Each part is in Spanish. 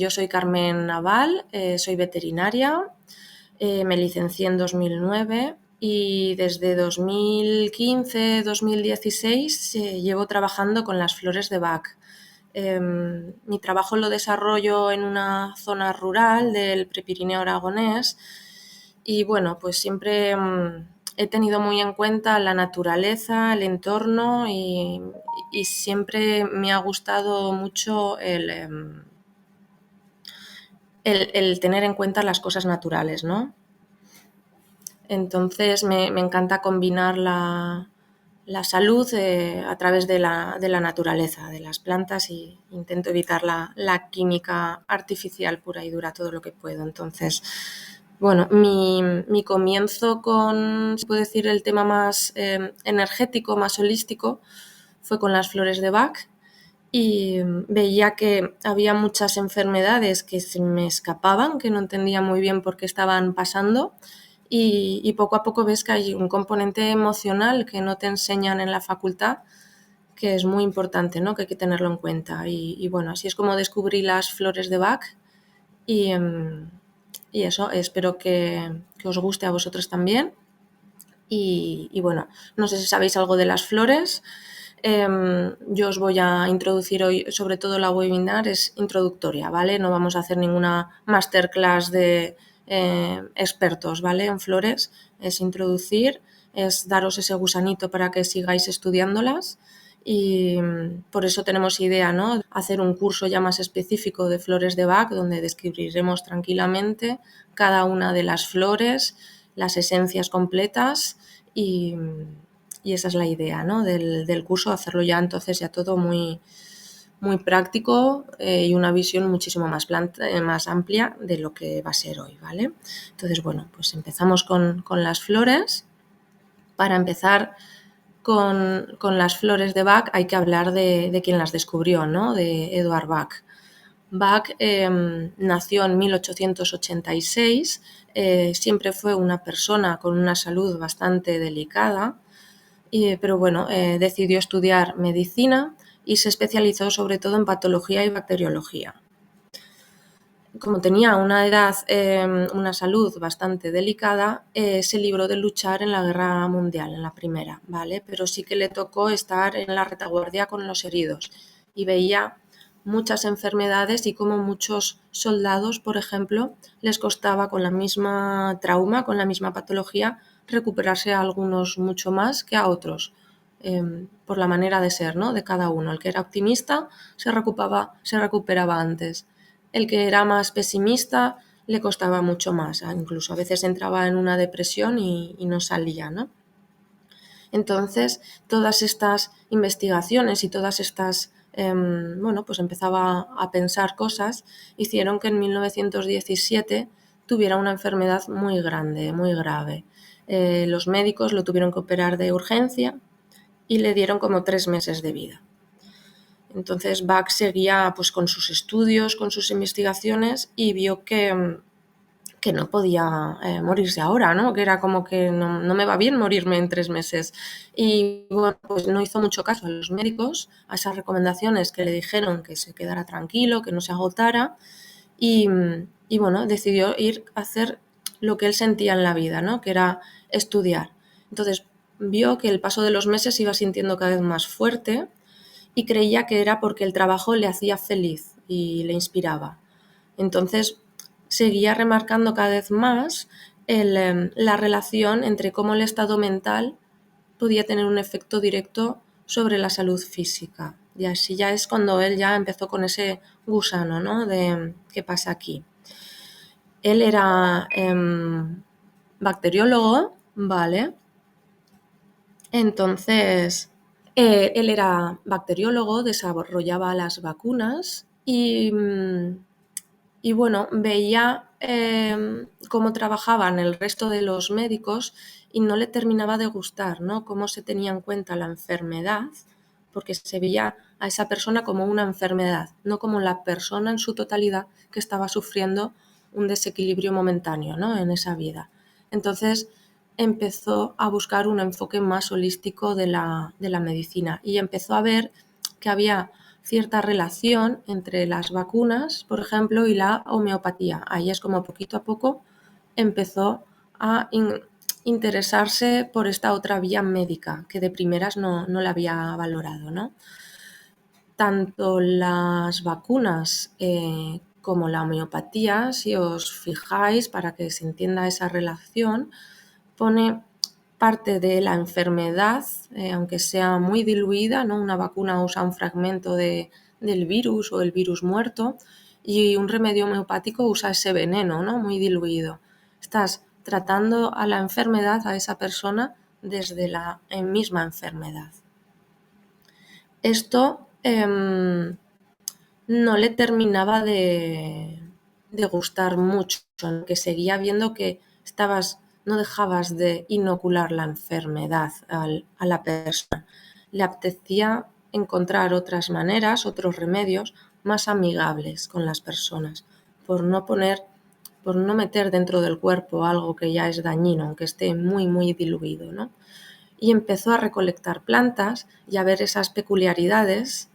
Yo soy Carmen Naval, soy veterinaria, me licencié en 2009 y desde 2015-2016 llevo trabajando con las flores de Bach. Mi trabajo lo desarrollo en una zona rural del Prepirineo aragonés y bueno, pues siempre he tenido muy en cuenta la naturaleza, el entorno y siempre me ha gustado mucho el tener en cuenta las cosas naturales, ¿no? Entonces me encanta combinar la salud a través de la naturaleza, de las plantas, y intento evitar la química artificial pura y dura todo lo que puedo. Entonces, bueno, mi comienzo con, se puede decir, el tema más energético, más holístico, fue con las flores de Bach. Y veía que había muchas enfermedades que se me escapaban, que no entendía muy bien por qué estaban pasando, y poco a poco ves que hay un componente emocional que no te enseñan en la facultad, que es muy importante, ¿no? Que hay que tenerlo en cuenta. Y bueno, así es como descubrí las flores de Bach y eso, espero que os guste a vosotros también. Y bueno, no sé si sabéis algo de las flores. Yo os voy a introducir hoy, sobre todo la webinar es introductoria, ¿vale? No vamos a hacer ninguna masterclass de expertos, ¿vale? En flores, es introducir, es daros ese gusanito para que sigáis estudiándolas. Y por eso tenemos idea, ¿no? Hacer un curso ya más específico de flores de Bach, donde describiremos tranquilamente cada una de las flores, las esencias completas y esa es la idea, ¿no? del curso, hacerlo ya entonces ya todo muy, muy práctico y una visión muchísimo más amplia de lo que va a ser hoy, ¿vale? Entonces, bueno, pues empezamos con las flores. Para empezar con las flores de Bach hay que hablar de quien las descubrió, ¿no? De Eduard Bach. Bach nació en 1886, siempre fue una persona con una salud bastante delicada, pero bueno, decidió estudiar medicina y se especializó sobre todo en patología y bacteriología. Como tenía una edad, una salud bastante delicada, se libró de luchar en la Guerra Mundial, en la Primera, ¿vale? Pero sí que le tocó estar en la retaguardia con los heridos y veía muchas enfermedades y como muchos soldados, por ejemplo, les costaba con la misma trauma, con la misma patología, recuperarse a algunos mucho más que a otros, por la manera de ser, ¿no? De cada uno. El que era optimista se recuperaba antes. El que era más pesimista le costaba mucho más, incluso a veces entraba en una depresión y no salía, ¿no? Entonces, todas estas investigaciones y todas estas, bueno, pues empezaba a pensar cosas, hicieron que en 1917 tuviera una enfermedad muy grande, muy grave. Los médicos lo tuvieron que operar de urgencia y le dieron como 3 meses de vida. Entonces Bach seguía pues con sus estudios, con sus investigaciones y vio que no podía morirse ahora, ¿no? Que era como que no me va bien morirme en 3 meses. Y bueno, pues no hizo mucho caso a los médicos, a esas recomendaciones que le dijeron que se quedara tranquilo, que no se agotara y bueno, decidió ir a hacer lo que él sentía en la vida, ¿no? Que era estudiar. Entonces vio que el paso de los meses iba sintiendo cada vez más fuerte y creía que era porque el trabajo le hacía feliz y le inspiraba. Entonces seguía remarcando cada vez más la relación entre cómo el estado mental podía tener un efecto directo sobre la salud física. Y así ya es cuando él ya empezó con ese gusano, ¿no? De qué pasa aquí. Él era bacteriólogo, ¿vale? Entonces, él era bacteriólogo, desarrollaba las vacunas y bueno, veía cómo trabajaban el resto de los médicos y no le terminaba de gustar, ¿no? Cómo se tenía en cuenta la enfermedad, porque se veía a esa persona como una enfermedad, no como la persona en su totalidad que estaba sufriendo un desequilibrio momentáneo, ¿no? En esa vida. Entonces empezó a buscar un enfoque más holístico de la medicina y empezó a ver que había cierta relación entre las vacunas, por ejemplo, y la homeopatía. Ahí es como poquito a poco empezó a interesarse por esta otra vía médica, que de primeras no la había valorado, ¿no? Tanto las vacunas como la homeopatía, si os fijáis, para que se entienda esa relación, pone parte de la enfermedad, aunque sea muy diluida, ¿no? Una vacuna usa un fragmento del virus o el virus muerto, y un remedio homeopático usa ese veneno, ¿no? Muy diluido. Estás tratando a la enfermedad, a esa persona, desde la misma enfermedad. Esto no le terminaba de gustar mucho, que seguía viendo que no dejabas de inocular la enfermedad a la persona. Le apetecía encontrar otras maneras, otros remedios más amigables con las personas, por no meter dentro del cuerpo algo que ya es dañino, aunque esté muy, muy diluido, ¿no? Y empezó a recolectar plantas y a ver esas peculiaridades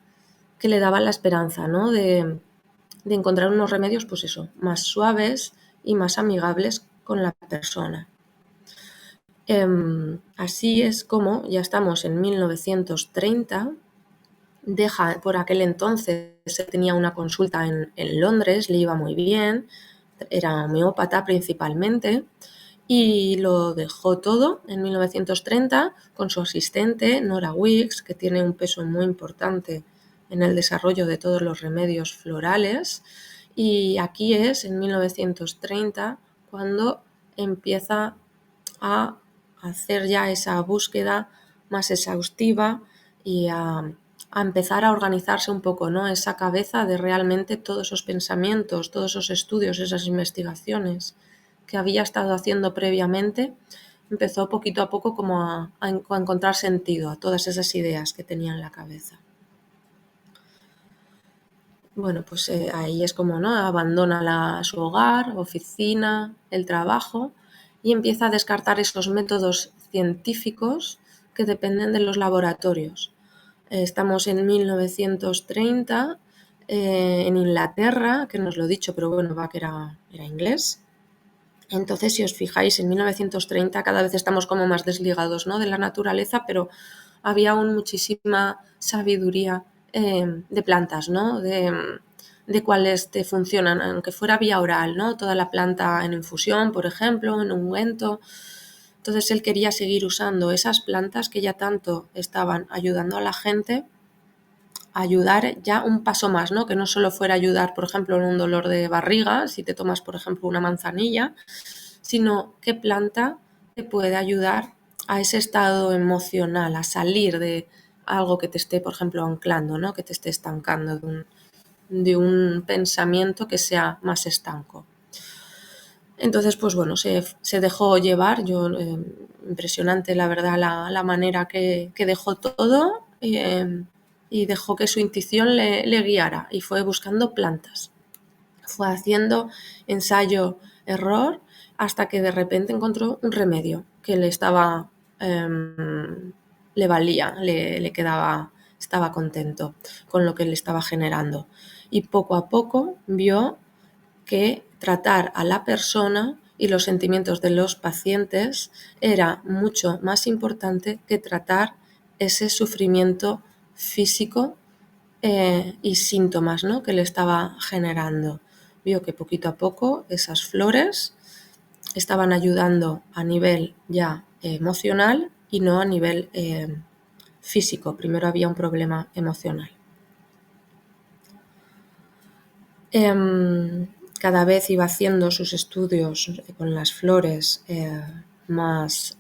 que le daban la esperanza, ¿no? de encontrar unos remedios, pues eso, más suaves y más amigables con la persona. Así es como ya estamos en 1930, por aquel entonces se tenía una consulta en Londres, le iba muy bien, era homeópata principalmente, y lo dejó todo en 1930 con su asistente Nora Wicks, que tiene un peso muy importante en el desarrollo de todos los remedios florales, y aquí es en 1930 cuando empieza a hacer ya esa búsqueda más exhaustiva y a empezar a organizarse un poco, ¿no? Esa cabeza de realmente todos esos pensamientos, todos esos estudios, esas investigaciones que había estado haciendo previamente, empezó poquito a poco como a encontrar sentido a todas esas ideas que tenía en la cabeza. Bueno, pues ahí es como, ¿no? Abandona su hogar, oficina, el trabajo, y empieza a descartar esos métodos científicos que dependen de los laboratorios. Estamos en 1930 en Inglaterra, que no os lo he dicho, pero bueno, que era inglés. Entonces, si os fijáis, en 1930 cada vez estamos como más desligados, ¿no? de la naturaleza, pero había aún muchísima sabiduría de plantas, ¿no? de cuáles te funcionan, aunque fuera vía oral, ¿no? Toda la planta en infusión, por ejemplo, en ungüento. Entonces él quería seguir usando esas plantas que ya tanto estaban ayudando a la gente, ayudar ya un paso más, ¿no? Que no solo fuera ayudar, por ejemplo, en un dolor de barriga, si te tomas, por ejemplo, una manzanilla, sino qué planta te puede ayudar a ese estado emocional, a salir de algo que te esté, por ejemplo, anclando, ¿no? Que te esté estancando, de un pensamiento que sea más estanco. Entonces, pues bueno, se dejó llevar, impresionante la verdad la manera que dejó todo y dejó que su intuición le guiara y fue buscando plantas. Fue haciendo ensayo-error hasta que de repente encontró un remedio que le valía, le quedaba, estaba contento con lo que le estaba generando. Y poco a poco vio que tratar a la persona y los sentimientos de los pacientes era mucho más importante que tratar ese sufrimiento físico y síntomas, ¿no? que le estaba generando. Vio que poquito a poco esas flores estaban ayudando a nivel ya emocional y no a nivel físico. Primero había un problema emocional. Cada vez iba haciendo sus estudios con las flores más,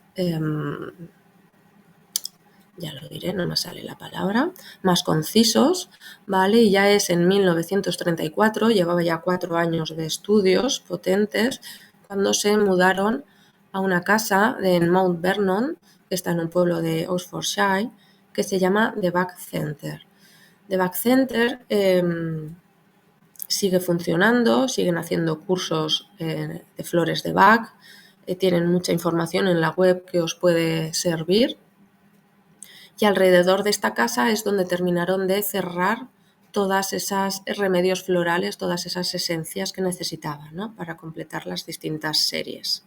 ya lo diré, no me sale la palabra, más concisos, ¿vale? Y ya es en 1934, llevaba ya 4 años de estudios potentes, cuando se mudaron a una casa en Mount Vernon, que está en un pueblo de Oxfordshire, que se llama The Bach Center. The Bach Center sigue funcionando, siguen haciendo cursos de flores de Bach, tienen mucha información en la web que os puede servir. Y alrededor de esta casa es donde terminaron de cerrar todas esas remedios florales, todas esas esencias que necesitaba, ¿no? Para completar las distintas series.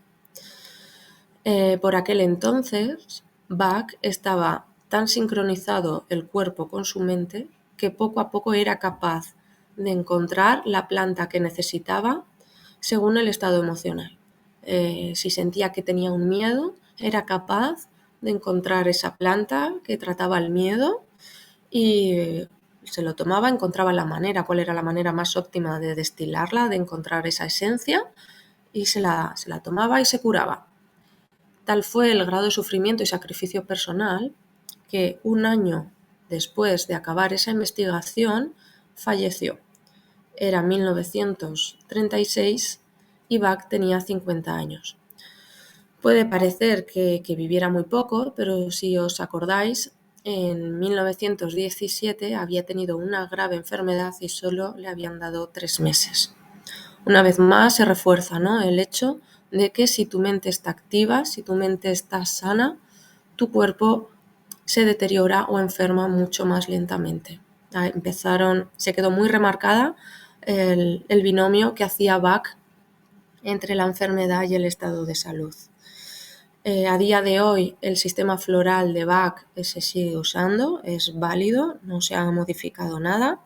Por aquel entonces, Bach estaba tan sincronizado el cuerpo con su mente que poco a poco era capaz de encontrar la planta que necesitaba según el estado emocional. Si sentía que tenía un miedo, era capaz de encontrar esa planta que trataba el miedo y se lo tomaba, encontraba la manera, cuál era la manera más óptima de destilarla, de encontrar esa esencia, y se la tomaba y se curaba. Tal fue el grado de sufrimiento y sacrificio personal que un año después de acabar esa investigación falleció. Era 1936 y Bach tenía 50 años. Puede parecer que viviera muy poco, pero si os acordáis, en 1917 había tenido una grave enfermedad y solo le habían dado 3 meses. Una vez más se refuerza, ¿no?, el hecho de que si tu mente está activa, si tu mente está sana, tu cuerpo se deteriora o enferma mucho más lentamente. Se quedó muy remarcada el binomio que hacía Bach entre la enfermedad y el estado de salud. A día de hoy el sistema floral de Bach se sigue usando, es válido, no se ha modificado nada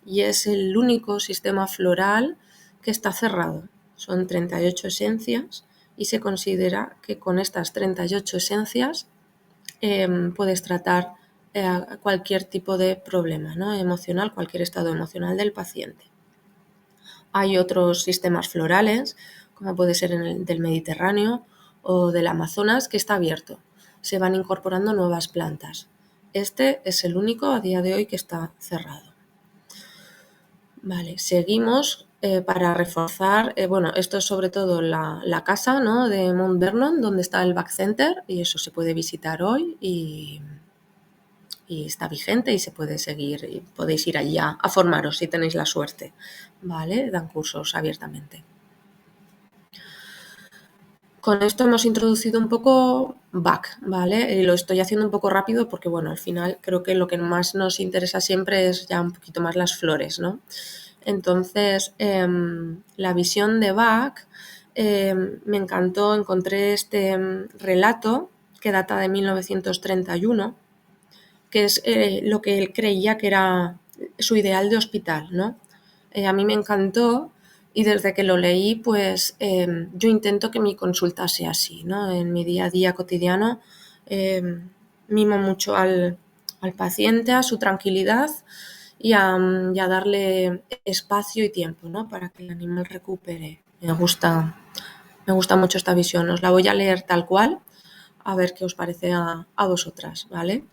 y es el único sistema floral que está cerrado. Son 38 esencias y se considera que con estas 38 esencias puedes tratar cualquier tipo de problema, ¿no?, emocional, cualquier estado emocional del paciente. Hay otros sistemas florales, como puede ser el del Mediterráneo o del Amazonas, que está abierto. Se van incorporando nuevas plantas. Este es el único a día de hoy que está cerrado. Vale, seguimos para reforzar, esto es sobre todo la casa, ¿no?, de Mount Vernon, donde está el Bach Center, y eso se puede visitar hoy y está vigente y se puede seguir y podéis ir allá a formaros si tenéis la suerte, ¿vale? Dan cursos abiertamente. Con esto hemos introducido un poco Bach, ¿vale? Y lo estoy haciendo un poco rápido porque, al final creo que lo que más nos interesa siempre es ya un poquito más las flores, ¿no? Entonces, la visión de Bach me encantó, encontré este relato que data de 1931, que es lo que él creía que era su ideal de hospital, ¿no? A mí me encantó y desde que lo leí, pues yo intento que mi consulta sea así, ¿no? En mi día a día cotidiano mimo mucho al paciente, a su tranquilidad y a darle espacio y tiempo, ¿no?, para que el animal recupere. Me gusta mucho esta visión. Os la voy a leer tal cual, a ver qué os parece a vosotras, ¿vale?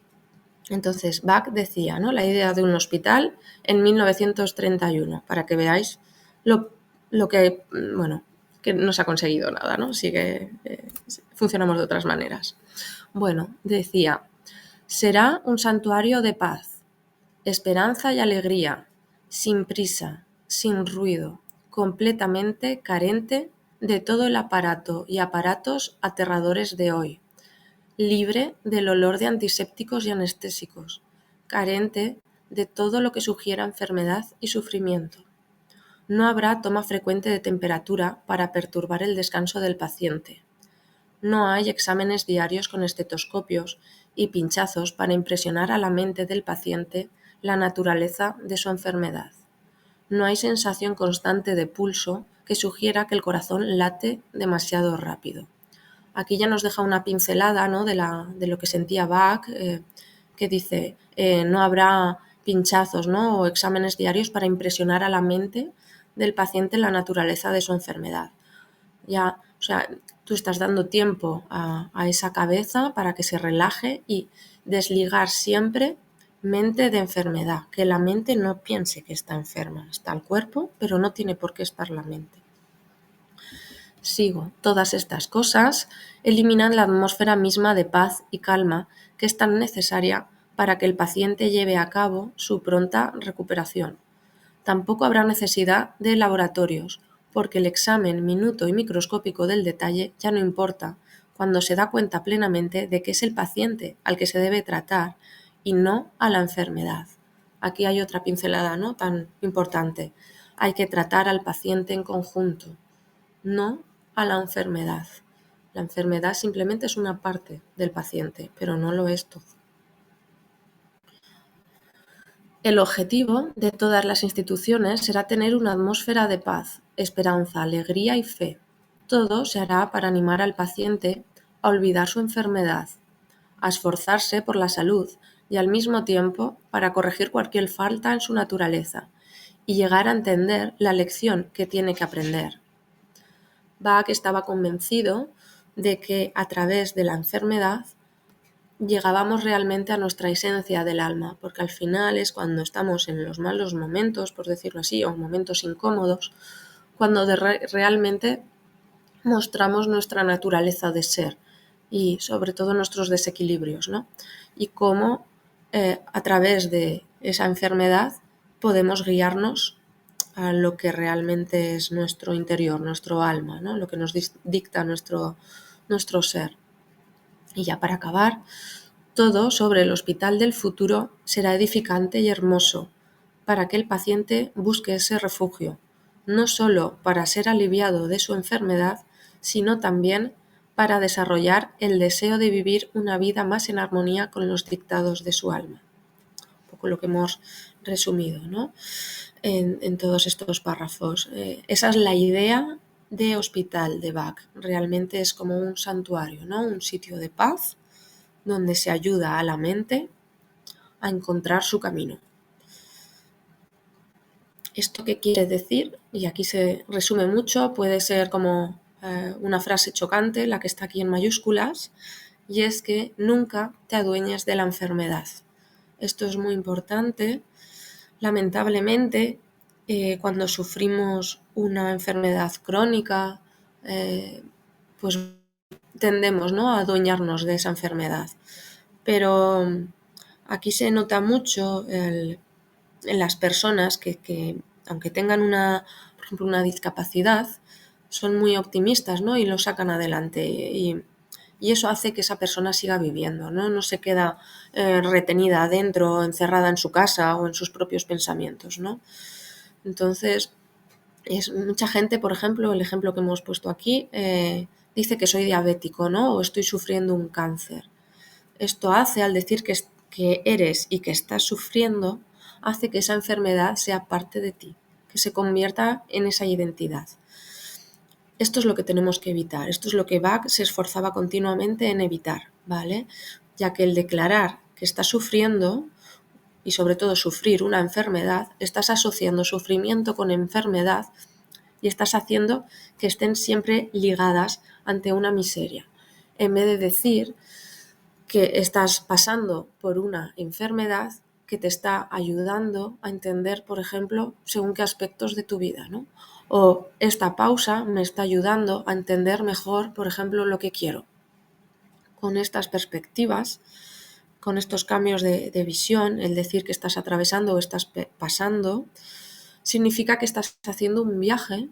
Entonces, Bach decía, ¿no?, la idea de un hospital en 1931, para que veáis lo que, que no se ha conseguido nada, ¿no? Sigue, funcionamos de otras maneras. Decía, será un santuario de paz, esperanza y alegría, sin prisa, sin ruido, completamente carente de todo el aparato y aparatos aterradores de hoy, libre del olor de antisépticos y anestésicos, carente de todo lo que sugiera enfermedad y sufrimiento. No habrá toma frecuente de temperatura para perturbar el descanso del paciente. No hay exámenes diarios con estetoscopios y pinchazos para impresionar a la mente del paciente la naturaleza de su enfermedad. No hay sensación constante de pulso que sugiera que el corazón late demasiado rápido. Aquí ya nos deja una pincelada, ¿no?, de lo que sentía Bach, que dice, no habrá pinchazos, ¿no?, o exámenes diarios para impresionar a la mente del paciente la naturaleza de su enfermedad. Ya, o sea, tú estás dando tiempo a esa cabeza para que se relaje y desligar siempre mente de enfermedad, que la mente no piense que está enferma, está el cuerpo, pero no tiene por qué estar la mente. Sigo. Todas estas cosas eliminan la atmósfera misma de paz y calma que es tan necesaria para que el paciente lleve a cabo su pronta recuperación. Tampoco habrá necesidad de laboratorios, porque el examen minuto y microscópico del detalle ya no importa cuando se da cuenta plenamente de que es el paciente al que se debe tratar y no a la enfermedad. aquí hay otra pincelada, ¿no?, tan importante. Hay que tratar al paciente en conjunto, no a la enfermedad. La enfermedad simplemente es una parte del paciente, pero no lo es todo. El objetivo de todas las instituciones será tener una atmósfera de paz, esperanza, alegría y fe. Todo se hará para animar al paciente a olvidar su enfermedad, a esforzarse por la salud y al mismo tiempo para corregir cualquier falta en su naturaleza y llegar a entender la lección que tiene que aprender. Bach estaba convencido de que a través de la enfermedad llegábamos realmente a nuestra esencia del alma, porque al final es cuando estamos en los malos momentos, por decirlo así, o momentos incómodos, cuando realmente mostramos nuestra naturaleza de ser y sobre todo nuestros desequilibrios, ¿no? Y cómo a través de esa enfermedad podemos guiarnos a lo que realmente es nuestro interior, nuestro alma, ¿no?, lo que nos dicta nuestro ser. Y ya para acabar, todo sobre el hospital del futuro será edificante y hermoso para que el paciente busque ese refugio, no solo para ser aliviado de su enfermedad, sino también para desarrollar el deseo de vivir una vida más en armonía con los dictados de su alma. Un poco lo que hemos resumido, ¿no?, en todos estos párrafos. Esa es la idea de hospital de Bach. Realmente es como un santuario, ¿no?, un sitio de paz donde se ayuda a la mente a encontrar su camino. ¿Esto qué quiere decir? Y aquí se resume mucho, puede ser como una frase chocante, la que está aquí en mayúsculas, y es que nunca te adueñes de la enfermedad. Esto es muy importante. Lamentablemente, cuando sufrimos una enfermedad crónica, pues tendemos, ¿no?, a adueñarnos de esa enfermedad. Pero aquí se nota mucho en las personas que aunque tengan por ejemplo, una discapacidad, son muy optimistas, ¿no?, y lo sacan adelante. Y eso hace que esa persona siga viviendo, ¿no? No se queda retenida adentro, encerrada en su casa o en sus propios pensamientos, ¿no? Entonces, mucha gente, por ejemplo, el ejemplo que hemos puesto aquí, dice que soy diabético, ¿no?, o estoy sufriendo un cáncer. Esto hace, al decir que eres y que estás sufriendo, hace que esa enfermedad sea parte de ti, que se convierta en esa identidad. Esto es lo que tenemos que evitar, esto es lo que Bach se esforzaba continuamente en evitar, ¿vale? Ya que el declarar que estás sufriendo, y sobre todo sufrir una enfermedad, estás asociando sufrimiento con enfermedad y estás haciendo que estén siempre ligadas ante una miseria, en vez de decir que estás pasando por una enfermedad que te está ayudando a entender, por ejemplo, según qué aspectos de tu vida, ¿no? O esta pausa me está ayudando a entender mejor, por ejemplo, lo que quiero. Con estas perspectivas, con estos cambios de visión, el decir que estás atravesando o estás pasando, significa que estás haciendo un viaje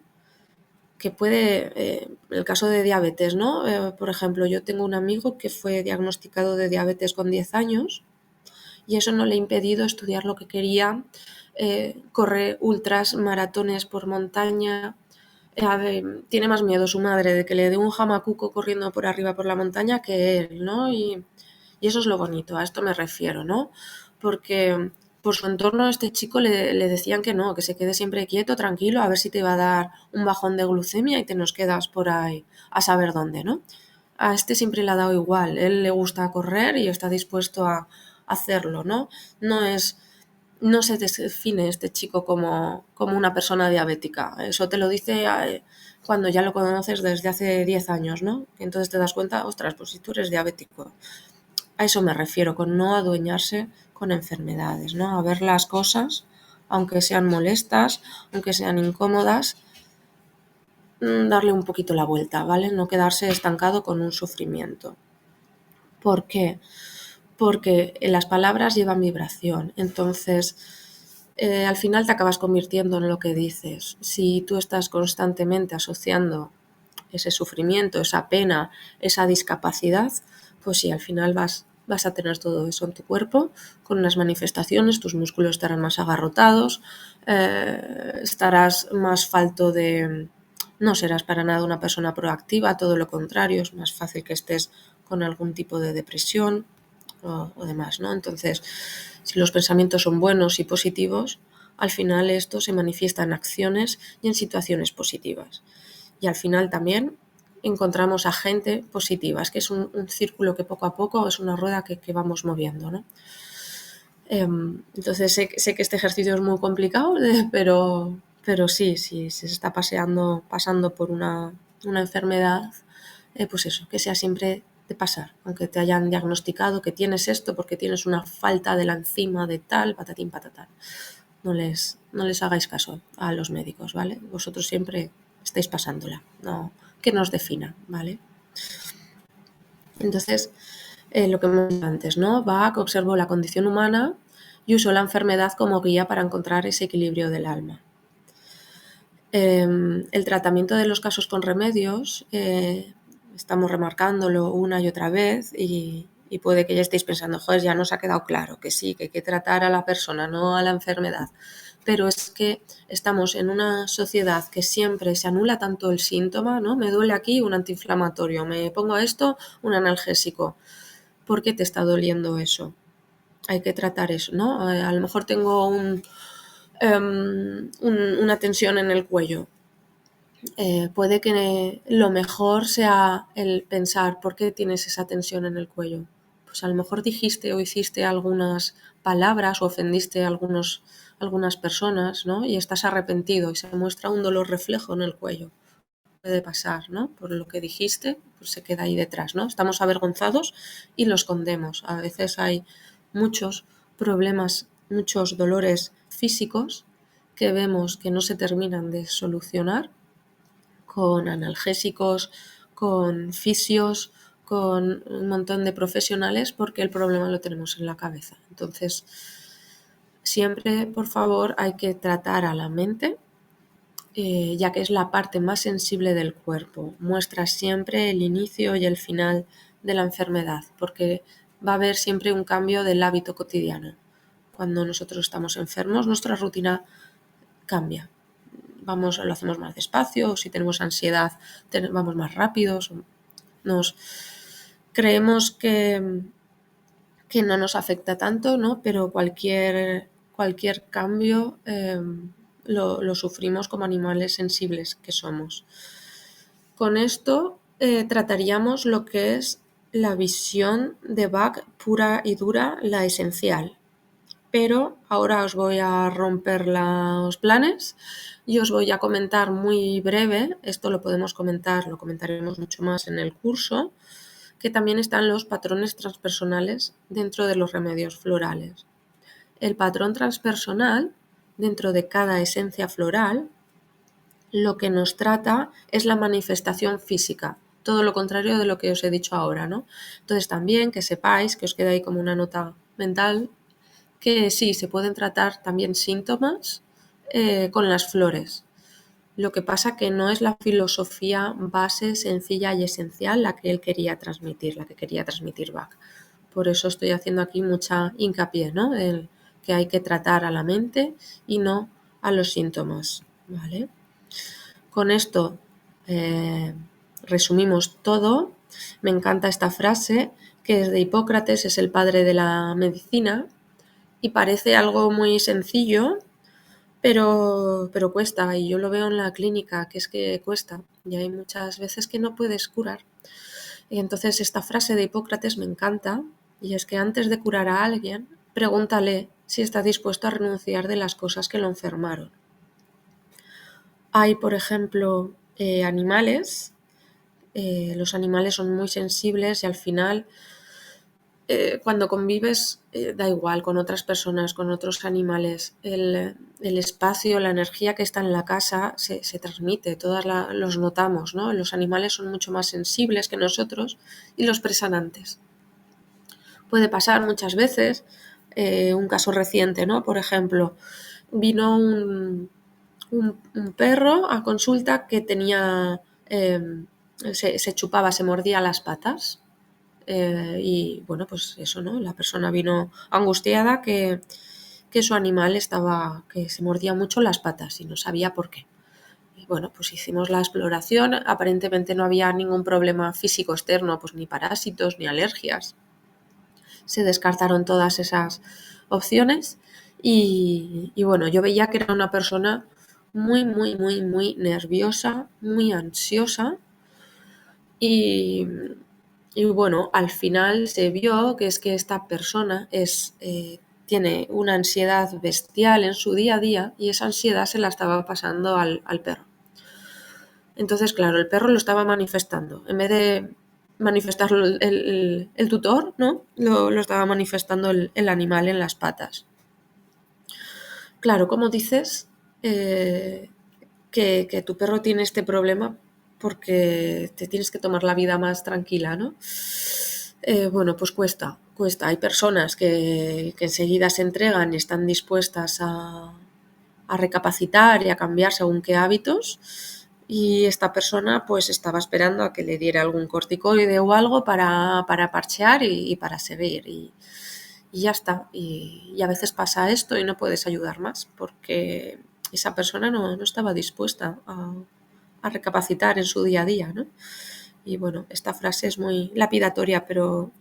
que puede, en el caso de diabetes, ¿no? Por ejemplo, yo tengo un amigo que fue diagnosticado de diabetes con 10 años y eso no le ha impedido estudiar lo que quería, correr ultras, maratones por montaña. Tiene más miedo su madre de que le dé un jamacuco corriendo por arriba por la montaña que él, ¿no? Y eso es lo bonito, a esto me refiero, ¿no? Porque por su entorno a este chico le decían que no, que se quede siempre quieto, tranquilo, a ver si te va a dar un bajón de glucemia y te nos quedas por ahí a saber dónde, ¿no? A este siempre le ha dado igual, él le gusta correr y está dispuesto a hacerlo, ¿no? No se define este chico como una persona diabética. Eso te lo dice cuando ya lo conoces desde hace 10 años, ¿no? Entonces te das cuenta, ostras, pues si tú eres diabético. A eso me refiero, con no adueñarse con enfermedades, ¿no? A ver las cosas, aunque sean molestas, aunque sean incómodas, darle un poquito la vuelta, ¿vale? No quedarse estancado con un sufrimiento. ¿Por qué? Porque las palabras llevan vibración, entonces al final te acabas convirtiendo en lo que dices. Si tú estás constantemente asociando ese sufrimiento, esa pena, esa discapacidad, pues sí, al final vas vas a tener todo eso en tu cuerpo con unas manifestaciones, tus músculos estarán más agarrotados, estarás más falto de... No serás para nada una persona proactiva, todo lo contrario, es más fácil que estés con algún tipo de depresión o demás, ¿no? Entonces, si los pensamientos son buenos y positivos, al final esto se manifiesta en acciones y en situaciones positivas. Y al final también encontramos a gente positiva, es que es un círculo que poco a poco es una rueda que vamos moviendo, ¿no? Entonces sé que este ejercicio es muy complicado, pero sí, si se está pasando por una enfermedad, pues eso, que sea siempre de pasar, aunque te hayan diagnosticado que tienes esto porque tienes una falta de la enzima de tal, patatín, patatán. No les hagáis caso a los médicos, ¿vale? Vosotros siempre estáis pasándola, no que nos defina, ¿vale? Entonces, lo que hemos dicho antes, ¿no? Bach observó la condición humana y usó la enfermedad como guía para encontrar ese equilibrio del alma. El tratamiento de los casos con remedios, estamos remarcándolo una y otra vez y puede que ya estéis pensando, joder, ya nos ha quedado claro que sí, que hay que tratar a la persona, no a la enfermedad. Pero es que estamos en una sociedad que siempre se anula tanto el síntoma, ¿no? Me duele aquí un antiinflamatorio, me pongo esto, un analgésico. ¿Por qué te está doliendo eso? Hay que tratar eso, ¿no? A lo mejor tengo una tensión en el cuello. Puede que lo mejor sea el pensar por qué tienes esa tensión en el cuello. Pues a lo mejor dijiste o hiciste algunas palabras o ofendiste a algunas personas, ¿no? Y estás arrepentido y se muestra un dolor reflejo en el cuello. Puede pasar, ¿no? Por lo que dijiste, pues se queda ahí detrás, ¿no? Estamos avergonzados y lo escondemos. A veces hay muchos problemas, muchos dolores físicos que vemos que no se terminan de solucionar con analgésicos, con fisios, con un montón de profesionales porque el problema lo tenemos en la cabeza. Entonces, siempre, por favor, hay que tratar a la mente, ya que es la parte más sensible del cuerpo. Muestra siempre el inicio y el final de la enfermedad, porque va a haber siempre un cambio del hábito cotidiano. Cuando nosotros estamos enfermos, nuestra rutina cambia. Lo hacemos más despacio, o si tenemos ansiedad, vamos más rápidos. Creemos que no nos afecta tanto, ¿no? Pero cualquier cambio lo sufrimos como animales sensibles que somos. Con esto trataríamos lo que es la visión de Bach pura y dura, la esencial. Pero ahora os voy a romper los planes y os voy a comentar muy breve, esto lo comentaremos mucho más en el curso, que también están los patrones transpersonales dentro de los remedios florales. El patrón transpersonal, dentro de cada esencia floral, lo que nos trata es la manifestación física, todo lo contrario de lo que os he dicho ahora, ¿no? Entonces también que sepáis, que os quede ahí como una nota mental, que sí, se pueden tratar también síntomas con las flores. Lo que pasa que no es la filosofía base, sencilla y esencial la que él quería transmitir, la que quería transmitir Bach. Por eso estoy haciendo aquí mucha hincapié, ¿no? El que hay que tratar a la mente y no a los síntomas, ¿vale? Con esto resumimos todo. Me encanta esta frase, que es de Hipócrates, es el padre de la medicina, y parece algo muy sencillo, pero cuesta, y yo lo veo en la clínica, que es que cuesta, y hay muchas veces que no puedes curar. Y entonces esta frase de Hipócrates me encanta, y es que antes de curar a alguien, pregúntale si está dispuesto a renunciar de las cosas que lo enfermaron. Hay, por ejemplo, animales, los animales son muy sensibles y al final cuando convives, da igual, con otras personas, con otros animales, el espacio, la energía que está en la casa se transmite, todos los notamos, ¿no? Los animales son mucho más sensibles que nosotros y los expresan antes. Puede pasar muchas veces, un caso reciente, ¿no? Por ejemplo, vino un perro a consulta que tenía, se chupaba, se mordía las patas. y bueno, pues eso, ¿no? La persona vino angustiada que su animal que se mordía mucho las patas y no sabía por qué. Y bueno, pues hicimos la exploración, aparentemente no había ningún problema físico externo, pues ni parásitos ni alergias. Se descartaron todas esas opciones y bueno, yo veía que era una persona muy nerviosa, muy ansiosa y, bueno, al final se vio que es que esta persona tiene una ansiedad bestial en su día a día y esa ansiedad se la estaba pasando al perro. Entonces, claro, el perro lo estaba manifestando. En vez de manifestarlo el tutor, ¿no? Lo estaba manifestando el animal en las patas. Claro, como dices que tu perro tiene este problema porque te tienes que tomar la vida más tranquila, ¿no? Bueno, pues cuesta. Hay personas que enseguida se entregan y están dispuestas a recapacitar y a cambiar según qué hábitos. Y esta persona pues estaba esperando a que le diera algún corticoide o algo para parchear y para seguir. Y ya está. Y a veces pasa esto y no puedes ayudar más porque esa persona no estaba dispuesta a recapacitar en su día a día, ¿no? Y bueno, esta frase es muy lapidatoria, pero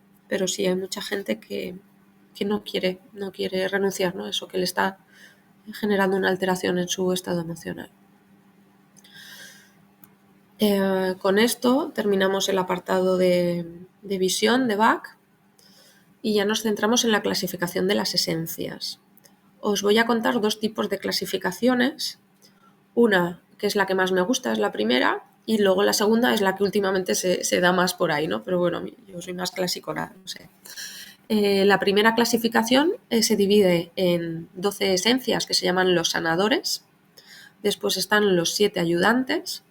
sí hay mucha gente que no quiere renunciar, ¿no? Eso que le está generando una alteración en su estado emocional. Con esto terminamos el apartado de visión de Bach y ya nos centramos en la clasificación de las esencias. Os voy a contar dos tipos de clasificaciones. Una, que es la que más me gusta, es la primera, y luego la segunda es la que últimamente se da más por ahí, ¿no? Pero bueno, yo soy más clasicona, no sé. La primera clasificación se divide en 12 esencias que se llaman los sanadores. Después están los 7 ayudantes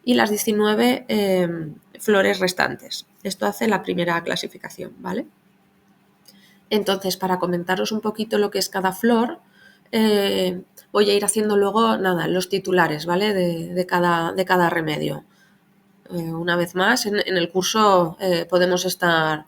y las 19 flores restantes. Esto hace la primera clasificación, ¿vale? Entonces, para comentaros un poquito lo que es cada flor, voy a ir haciendo luego, los titulares, ¿vale? De cada remedio. Una vez más, en el curso podemos estar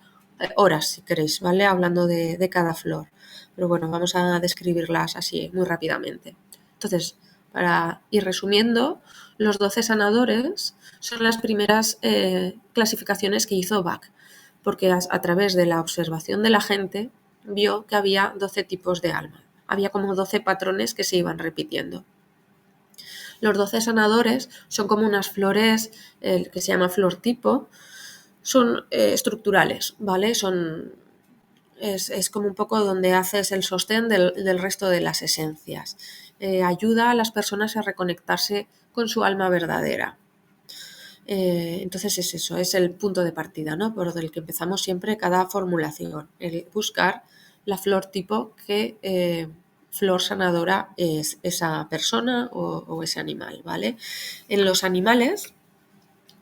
horas, si queréis, ¿vale? Hablando de cada flor. Pero bueno, vamos a describirlas así muy rápidamente. Entonces, para ir resumiendo, los 12 sanadores son las primeras clasificaciones que hizo Bach, porque a través de la observación de la gente vio que había 12 tipos de alma. Había como 12 patrones que se iban repitiendo. Los 12 sanadores son como unas flores que se llama flor tipo, son estructurales, ¿vale? Es como un poco donde haces el sostén del resto de las esencias. Ayuda a las personas a reconectarse con su alma verdadera. Entonces es eso, es el punto de partida, ¿no? Por el que empezamos siempre cada formulación, el buscar la flor tipo que flor sanadora es esa persona o ese animal, ¿vale? En los animales,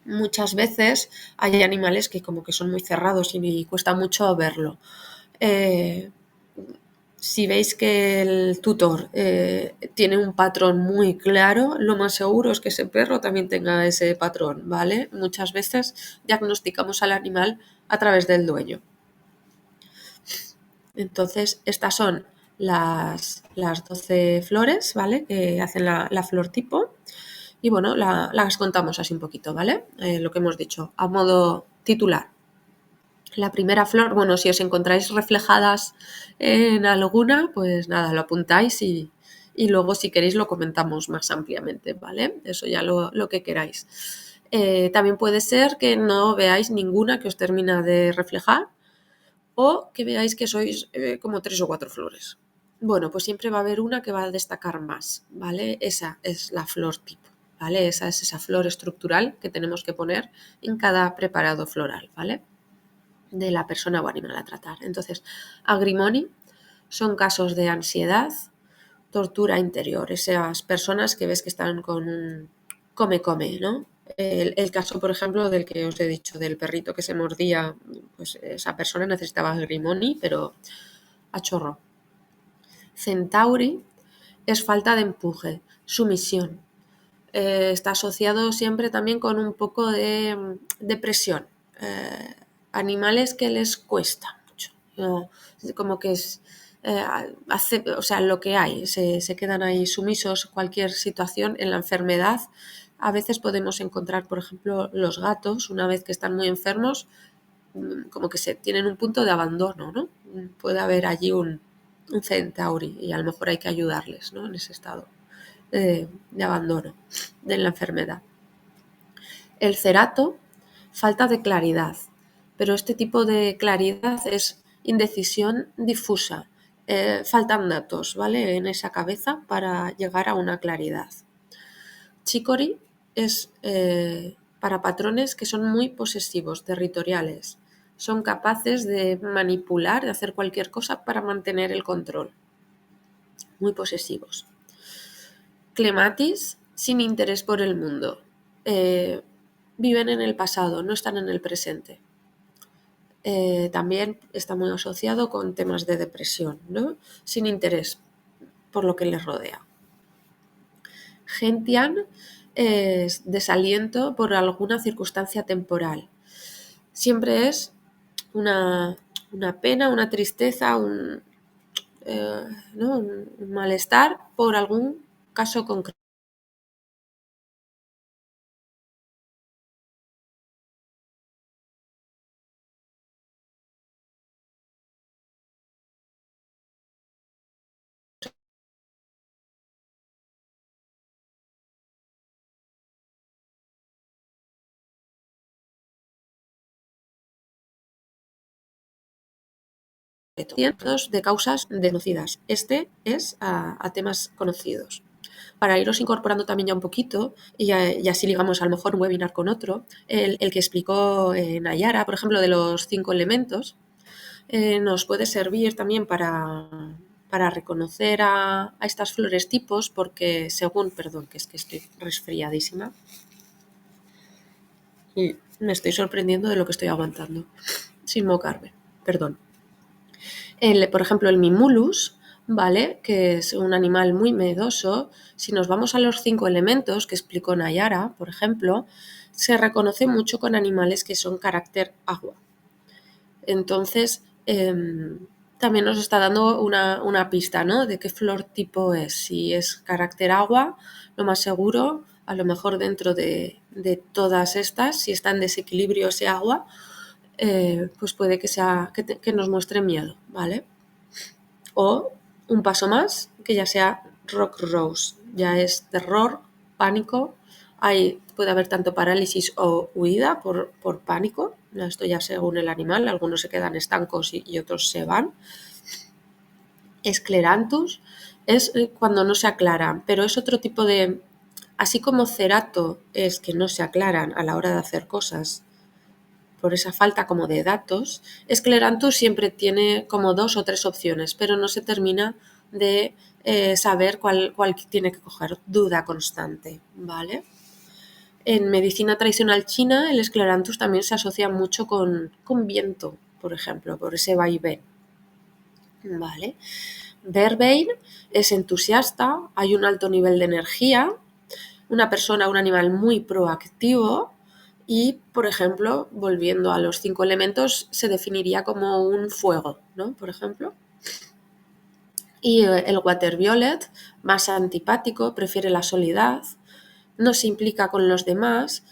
muchas veces hay animales que como que son muy cerrados y cuesta mucho verlo. Si veis que el tutor tiene un patrón muy claro, lo más seguro es que ese perro también tenga ese patrón, ¿vale? Muchas veces diagnosticamos al animal a través del dueño. Entonces, estas son las 12 flores, ¿vale? Que hacen la flor tipo. Y bueno, las contamos así un poquito, ¿vale? Lo que hemos dicho, a modo titular. La primera flor, bueno, si os encontráis reflejadas en alguna, pues nada, lo apuntáis y luego si queréis lo comentamos más ampliamente, ¿vale? Eso ya lo que queráis. También puede ser que no veáis ninguna que os termina de reflejar o que veáis que sois como 3 o 4 flores. Bueno, pues siempre va a haber una que va a destacar más, ¿vale? Esa es la flor tipo, ¿vale? Esa es esa flor estructural que tenemos que poner en cada preparado floral, ¿vale? De la persona o animal a tratar. Entonces, agrimony son casos de ansiedad, tortura interior, esas personas que ves que están con un come, ¿no? El caso, por ejemplo, del que os he dicho, del perrito que se mordía, pues esa persona necesitaba agrimony, pero a chorro. Centauri es falta de empuje, sumisión. Está asociado siempre también con un poco de depresión. animales que les cuesta mucho, ¿no? Como que o sea, lo que hay, se quedan ahí sumisos. Cualquier situación en la enfermedad, a veces podemos encontrar, por ejemplo, los gatos, una vez que están muy enfermos, como que tienen un punto de abandono, ¿no? Puede haber allí un centauri y a lo mejor hay que ayudarles, ¿no? En ese estado de abandono de la enfermedad. El cerato, falta de claridad, pero este tipo de claridad es indecisión difusa. Faltan datos, ¿vale? En esa cabeza para llegar a una claridad. Chicory es para patrones que son muy posesivos, territoriales. Son capaces de manipular, de hacer cualquier cosa para mantener el control. Muy posesivos. Clematis, sin interés por el mundo. Viven en el pasado, no están en el presente. También está muy asociado con temas de depresión, ¿no? Sin interés por lo que les rodea. Gentian es desaliento por alguna circunstancia temporal. Siempre es una pena, una tristeza, ¿no? un malestar por algún caso concreto. Cientos de causas desconocidas. Este es a temas conocidos. Para iros incorporando también ya un poquito, y así ligamos a lo mejor un webinar con otro, el que explicó Nayara, por ejemplo, de los 5 elementos, nos puede servir también para reconocer a estas flores tipos, porque según, perdón, que es que estoy resfriadísima y me estoy sorprendiendo de lo que estoy aguantando, sin mocarme, perdón. Por ejemplo, el Mimulus, ¿vale? Que es un animal muy miedoso. Si nos vamos a los 5 elementos que explicó Nayara, por ejemplo, se reconoce mucho con animales que son carácter agua. Entonces, también nos está dando una pista, ¿no? De qué flor tipo es. Si es carácter agua, lo más seguro, a lo mejor dentro de todas estas, si está en desequilibrio ese agua, pues puede que sea que nos muestre miedo, ¿vale? O un paso más, que ya sea rock rose, ya es terror, pánico. Puede haber tanto parálisis o huida por pánico. Esto ya según el animal, algunos se quedan estancos y otros se van. Escleranthus es cuando no se aclaran, pero es otro tipo de... Así como cerato es que no se aclaran a la hora de hacer cosas por esa falta como de datos, Escleranthus siempre tiene como 2 o 3 opciones, pero no se termina de saber cuál tiene que coger, duda constante, ¿vale? En medicina tradicional china, el Escleranthus también se asocia mucho con viento, por ejemplo, por ese vaivén, ¿vale? Verbein es entusiasta, hay un alto nivel de energía, una persona, un animal muy proactivo y, por ejemplo, volviendo a los 5 elementos, se definiría como un fuego, ¿no? Por ejemplo. Y el water violet, más antipático, prefiere la soledad, no se implica con los demás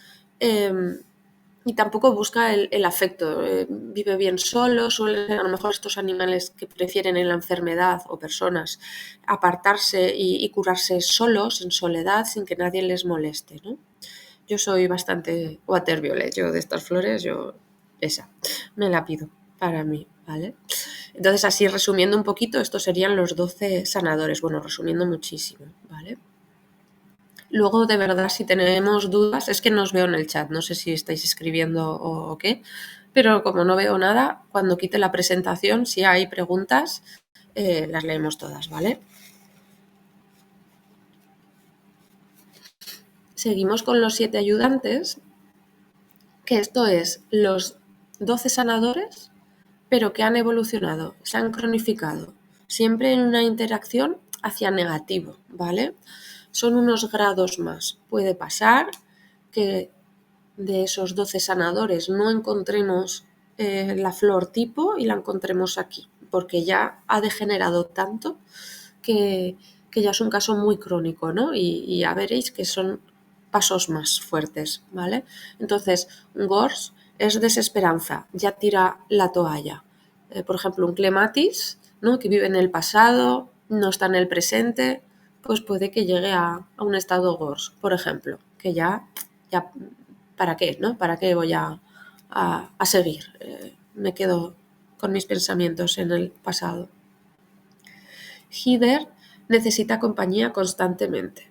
y tampoco busca el afecto. Vive bien solo, suelen ser a lo mejor estos animales que prefieren en la enfermedad o personas apartarse y curarse solos, en soledad, sin que nadie les moleste, ¿no? Yo soy bastante water violet, yo de estas flores, esa, me la pido para mí, ¿vale? Entonces, así resumiendo un poquito, estos serían los 12 sanadores, bueno, resumiendo muchísimo, ¿vale? Luego, de verdad, si tenemos dudas, es que no os veo en el chat, no sé si estáis escribiendo o qué, pero como no veo nada, cuando quite la presentación, si hay preguntas, las leemos todas, ¿vale? Seguimos con los 7 ayudantes, que esto es los 12 sanadores, pero que han evolucionado, se han cronificado, siempre en una interacción hacia negativo, ¿vale? Son unos grados más. Puede pasar que de esos 12 sanadores no encontremos la flor tipo y la encontremos aquí, porque ya ha degenerado tanto que ya es un caso muy crónico, ¿no? Y ya veréis que son pasos más fuertes, ¿vale? Entonces, Gors es desesperanza, ya tira la toalla. Por ejemplo, un clematis, ¿no? Que vive en el pasado, no está en el presente, pues puede que llegue a un estado Gors, por ejemplo, que ya ¿para qué? ¿No? ¿Para qué voy a seguir? Me quedo con mis pensamientos en el pasado. Hider necesita compañía constantemente.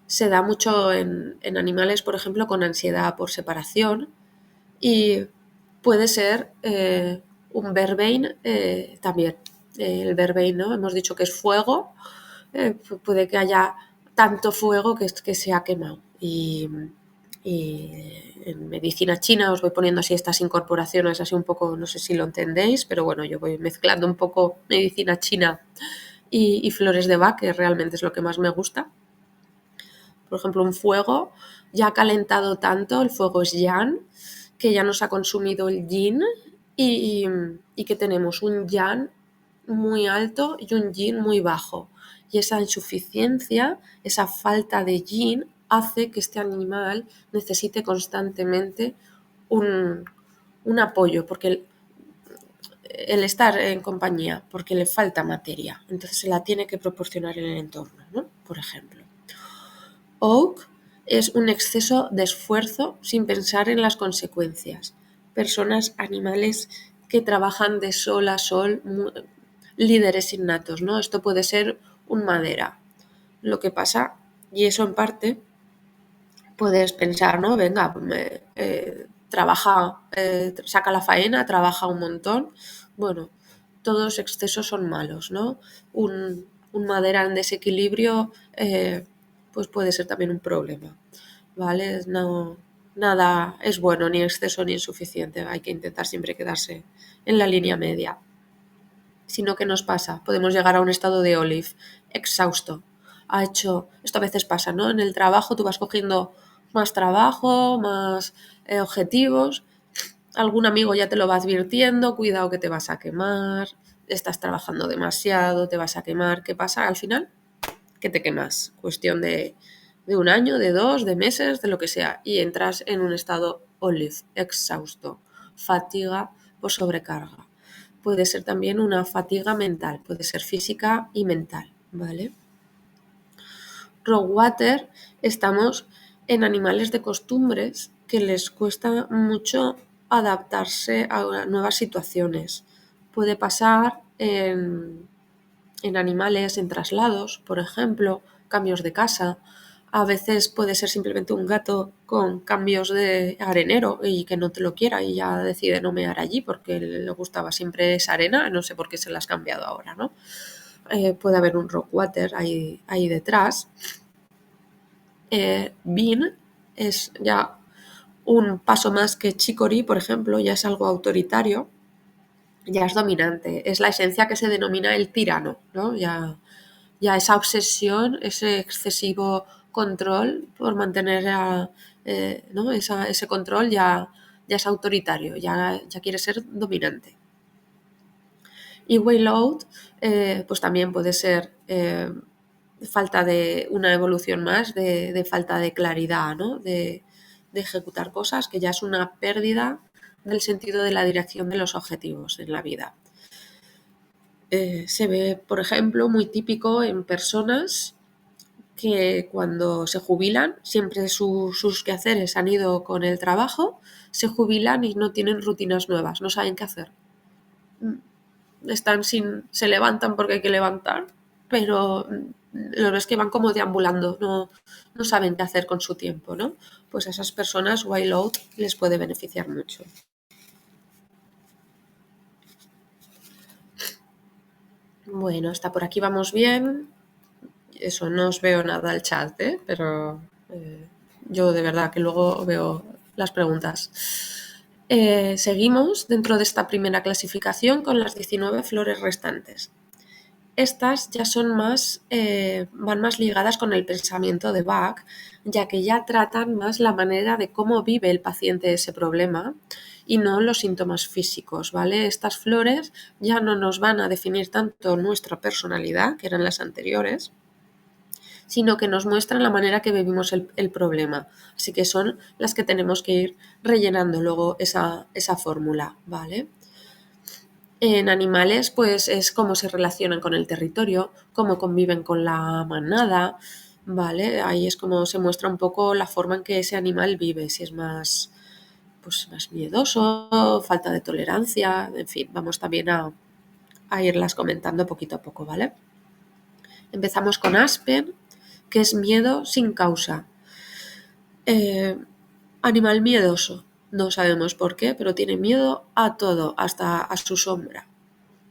Se da mucho en animales, por ejemplo, con ansiedad por separación y puede ser un verbein también. El verbein, ¿no? Hemos dicho que es fuego, puede que haya tanto fuego que se ha quemado. Y en medicina china os voy poniendo así estas incorporaciones, así un poco, no sé si lo entendéis, pero bueno, yo voy mezclando un poco medicina china y flores de Bach, que realmente es lo que más me gusta. Por ejemplo, un fuego ya ha calentado tanto, el fuego es yang, que ya nos ha consumido el yin y que tenemos un yang muy alto y un yin muy bajo. Y esa insuficiencia, esa falta de yin hace que este animal necesite constantemente un apoyo, porque el estar en compañía, porque le falta materia, entonces se la tiene que proporcionar en el entorno, ¿no? Por ejemplo. Oak es un exceso de esfuerzo sin pensar en las consecuencias. Personas, animales que trabajan de sol a sol, líderes innatos, ¿no? Esto puede ser un madera. Lo que pasa, y eso en parte, puedes pensar, ¿no? Venga, trabaja, saca la faena, trabaja un montón. Bueno, todos los excesos son malos, ¿no? Un madera en desequilibrio pues puede ser también un problema, ¿vale? No, nada es bueno, ni exceso ni insuficiente. Hay que intentar siempre quedarse en la línea media. Si no, ¿qué nos pasa? Podemos llegar a un estado de olive, exhausto. Esto a veces pasa, ¿no? En el trabajo tú vas cogiendo más trabajo, más objetivos. Algún amigo ya te lo va advirtiendo, cuidado que te vas a quemar, estás trabajando demasiado, te vas a quemar. ¿Qué pasa al final? Que te quemas. Cuestión de un año, de dos, de meses, de lo que sea. Y entras en un estado olive, exhausto, fatiga por sobrecarga. Puede ser también una fatiga mental, puede ser física y mental, ¿vale? Rockwater, estamos en animales de costumbres que les cuesta mucho adaptarse a nuevas situaciones. Puede pasar en animales, en traslados, por ejemplo, cambios de casa. A veces puede ser simplemente un gato con cambios de arenero y que no te lo quiera y ya decide no mear allí porque le gustaba siempre esa arena, no sé por qué se la has cambiado ahora, ¿no? Puede haber un rockwater ahí detrás. Bean es ya un paso más que chicory, por ejemplo, ya es algo autoritario, ya es dominante, es la esencia que se denomina el tirano, ¿no? Ya esa obsesión, ese excesivo control por mantener ¿no? ese control ya es autoritario, ya quiere ser dominante. Y Wayload, pues también puede ser falta de una evolución más de falta de claridad, ¿no? De ejecutar cosas, que ya es una pérdida del sentido de la dirección de los objetivos en la vida. Se ve, por ejemplo, muy típico en personas que cuando se jubilan, siempre sus quehaceres han ido con el trabajo, se jubilan y no tienen rutinas nuevas, no saben qué hacer. Se levantan porque hay que levantar, pero lo ves que van como deambulando, no saben qué hacer con su tiempo, ¿no? Pues a esas personas Wayload les puede beneficiar mucho. Bueno, hasta por aquí vamos bien. Eso, no os veo nada al chat, pero yo de verdad que luego veo las preguntas. Seguimos dentro de esta primera clasificación con las 19 flores restantes. Estas ya son van más ligadas con el pensamiento de Bach, ya que ya tratan más la manera de cómo vive el paciente ese problema y no los síntomas físicos, ¿vale? Estas flores ya no nos van a definir tanto nuestra personalidad, que eran las anteriores, sino que nos muestran la manera que vivimos el problema. Así que son las que tenemos que ir rellenando luego esa fórmula, ¿vale? En animales, pues es cómo se relacionan con el territorio, cómo conviven con la manada, ¿vale? Ahí es como se muestra un poco la forma en que ese animal vive, si es más, pues más miedoso, falta de tolerancia, en fin, vamos también a irlas comentando poquito a poco, ¿vale? Empezamos con Aspen, que es miedo sin causa. Animal miedoso, no sabemos por qué, pero tiene miedo a todo, hasta a su sombra.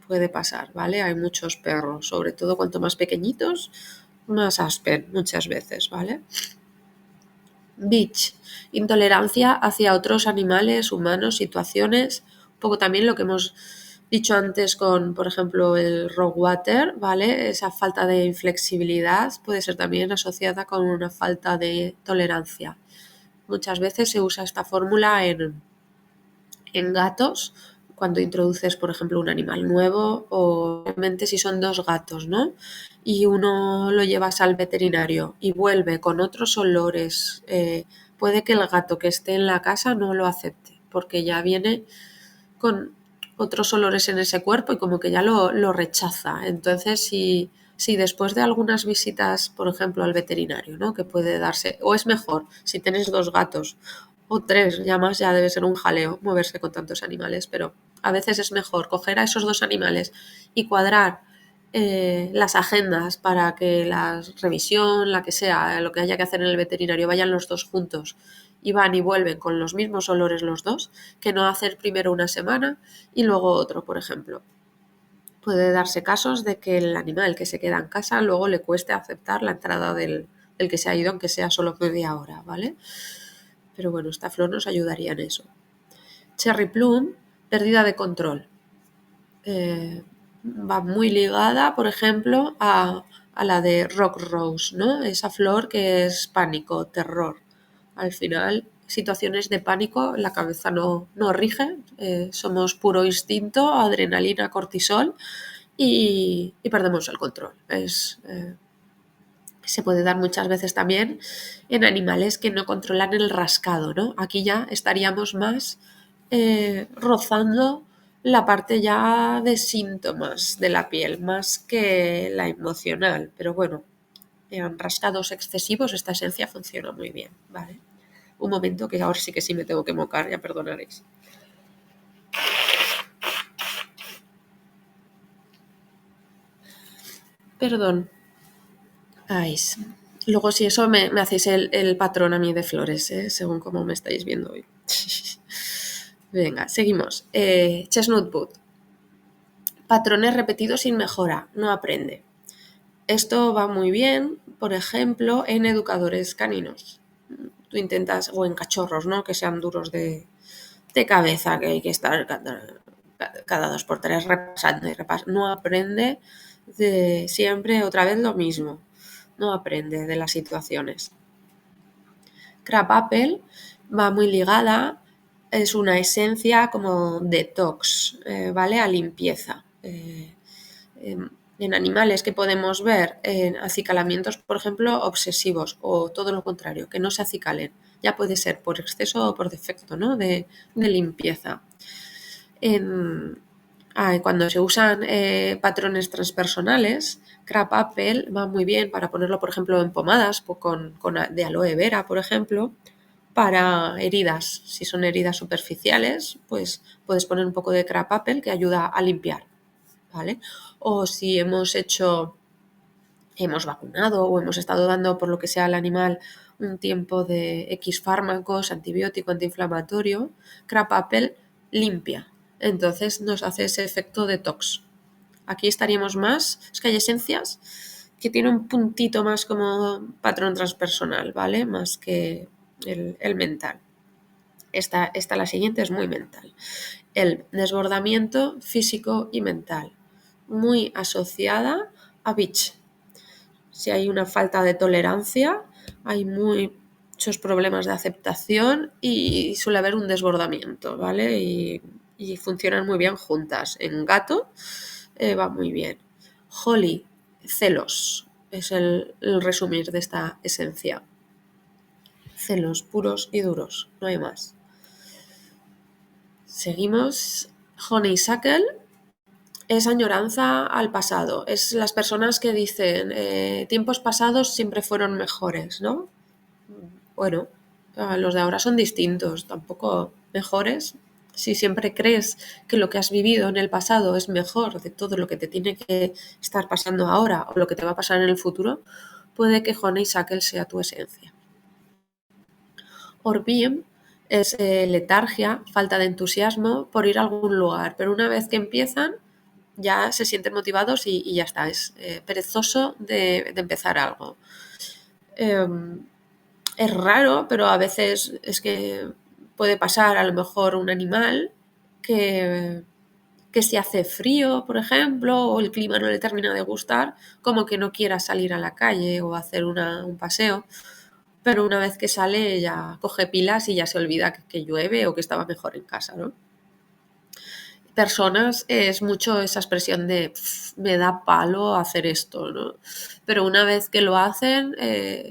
Puede pasar, ¿vale? Hay muchos perros, sobre todo cuanto más pequeñitos, más Aspen muchas veces, ¿vale? Bitch, intolerancia hacia otros animales, humanos, situaciones, un poco también lo que hemos dicho antes con, por ejemplo, el Rockwater, ¿vale? Esa falta de inflexibilidad puede ser también asociada con una falta de tolerancia. Muchas veces se usa esta fórmula en gatos cuando introduces, por ejemplo, un animal nuevo o realmente si son dos gatos, ¿no? Y uno lo llevas al veterinario y vuelve con otros olores, puede que el gato que esté en la casa no lo acepte porque ya viene con otros olores en ese cuerpo y como que ya lo rechaza. Entonces, si después de algunas visitas, por ejemplo, al veterinario, ¿no? Que puede darse, o es mejor, si tienes dos gatos o tres, ya más, ya debe ser un jaleo moverse con tantos animales, pero a veces es mejor coger a esos dos animales y cuadrar las agendas para que la revisión, la que sea, lo que haya que hacer en el veterinario, vayan los dos juntos y van y vuelven con los mismos olores los dos, que no hacer primero una semana y luego otro, por ejemplo. Puede darse casos de que el animal que se queda en casa luego le cueste aceptar la entrada del que se ha ido, aunque sea solo media hora, ¿vale? Pero bueno, esta flor nos ayudaría en eso. Cherry Plum, pérdida de control. Va muy ligada, por ejemplo, a la de Rock Rose, ¿no? Esa flor que es pánico, terror. Al final, situaciones de pánico, la cabeza no rige, somos puro instinto, adrenalina, cortisol y perdemos el control. Se puede dar muchas veces también en animales que no controlan el rascado, ¿no? Aquí ya estaríamos más rozando la parte ya de síntomas de la piel, más que la emocional. Pero bueno, en rascados excesivos esta esencia funciona muy bien, ¿vale? Un momento que ahora sí que sí me tengo que mocar, ya perdonaréis. Perdón. Ay, luego si eso me hacéis el patrón a mí de flores, según cómo me estáis viendo hoy. Venga, seguimos. Chestnut Wood. Patrones repetidos sin mejora, no aprende. Esto va muy bien, por ejemplo, en educadores caninos. Tú intentas, o en cachorros, ¿no? Que sean duros de cabeza, que hay que estar cada 2 por 3 repasando y repasando. No aprende de siempre otra vez lo mismo. No aprende de las situaciones. Crab Apple va muy ligada, es una esencia como detox, ¿vale? A limpieza. En animales que podemos ver en acicalamientos, por ejemplo, obsesivos o todo lo contrario, que no se acicalen. Ya puede ser por exceso o por defecto, ¿no? de limpieza. Cuando se usan patrones transpersonales, Crab Apple va muy bien para ponerlo, por ejemplo, en pomadas de aloe vera, por ejemplo, para heridas. Si son heridas superficiales, pues puedes poner un poco de Crab Apple que ayuda a limpiar, ¿vale? O si hemos vacunado o hemos estado dando, por lo que sea, al animal un tiempo de X fármacos, antibiótico, antiinflamatorio, Crab Apple limpia. Entonces nos hace ese efecto detox. Aquí estaríamos más, es que hay esencias que tienen un puntito más como patrón transpersonal, ¿vale? Más que el mental. La siguiente es muy mental. El desbordamiento físico y mental, muy asociada a bitch. Si hay una falta de tolerancia, hay muchos problemas de aceptación y suele haber un desbordamiento, ¿vale? Y funcionan muy bien juntas. En gato va muy bien. Holly, celos, es el resumir de esta esencia. Celos puros y duros, no hay más. Seguimos. Honeysuckle es añoranza al pasado. Es las personas que dicen tiempos pasados siempre fueron mejores, ¿no? Bueno, los de ahora son distintos, tampoco mejores. Si siempre crees que lo que has vivido en el pasado es mejor de todo lo que te tiene que estar pasando ahora o lo que te va a pasar en el futuro, puede que Honeysuckle sea tu esencia. Orbeam es letargia, falta de entusiasmo por ir a algún lugar, pero una vez que empiezan ya se sienten motivados y ya está, es perezoso de empezar algo. Es raro, pero a veces es que puede pasar a lo mejor un animal que si hace frío, por ejemplo, o el clima no le termina de gustar, como que no quiera salir a la calle o hacer un paseo, pero una vez que sale ya coge pilas y ya se olvida que llueve o que estaba mejor en casa, ¿no? Personas es mucho esa expresión de me da palo hacer esto, ¿no? Pero una vez que lo hacen,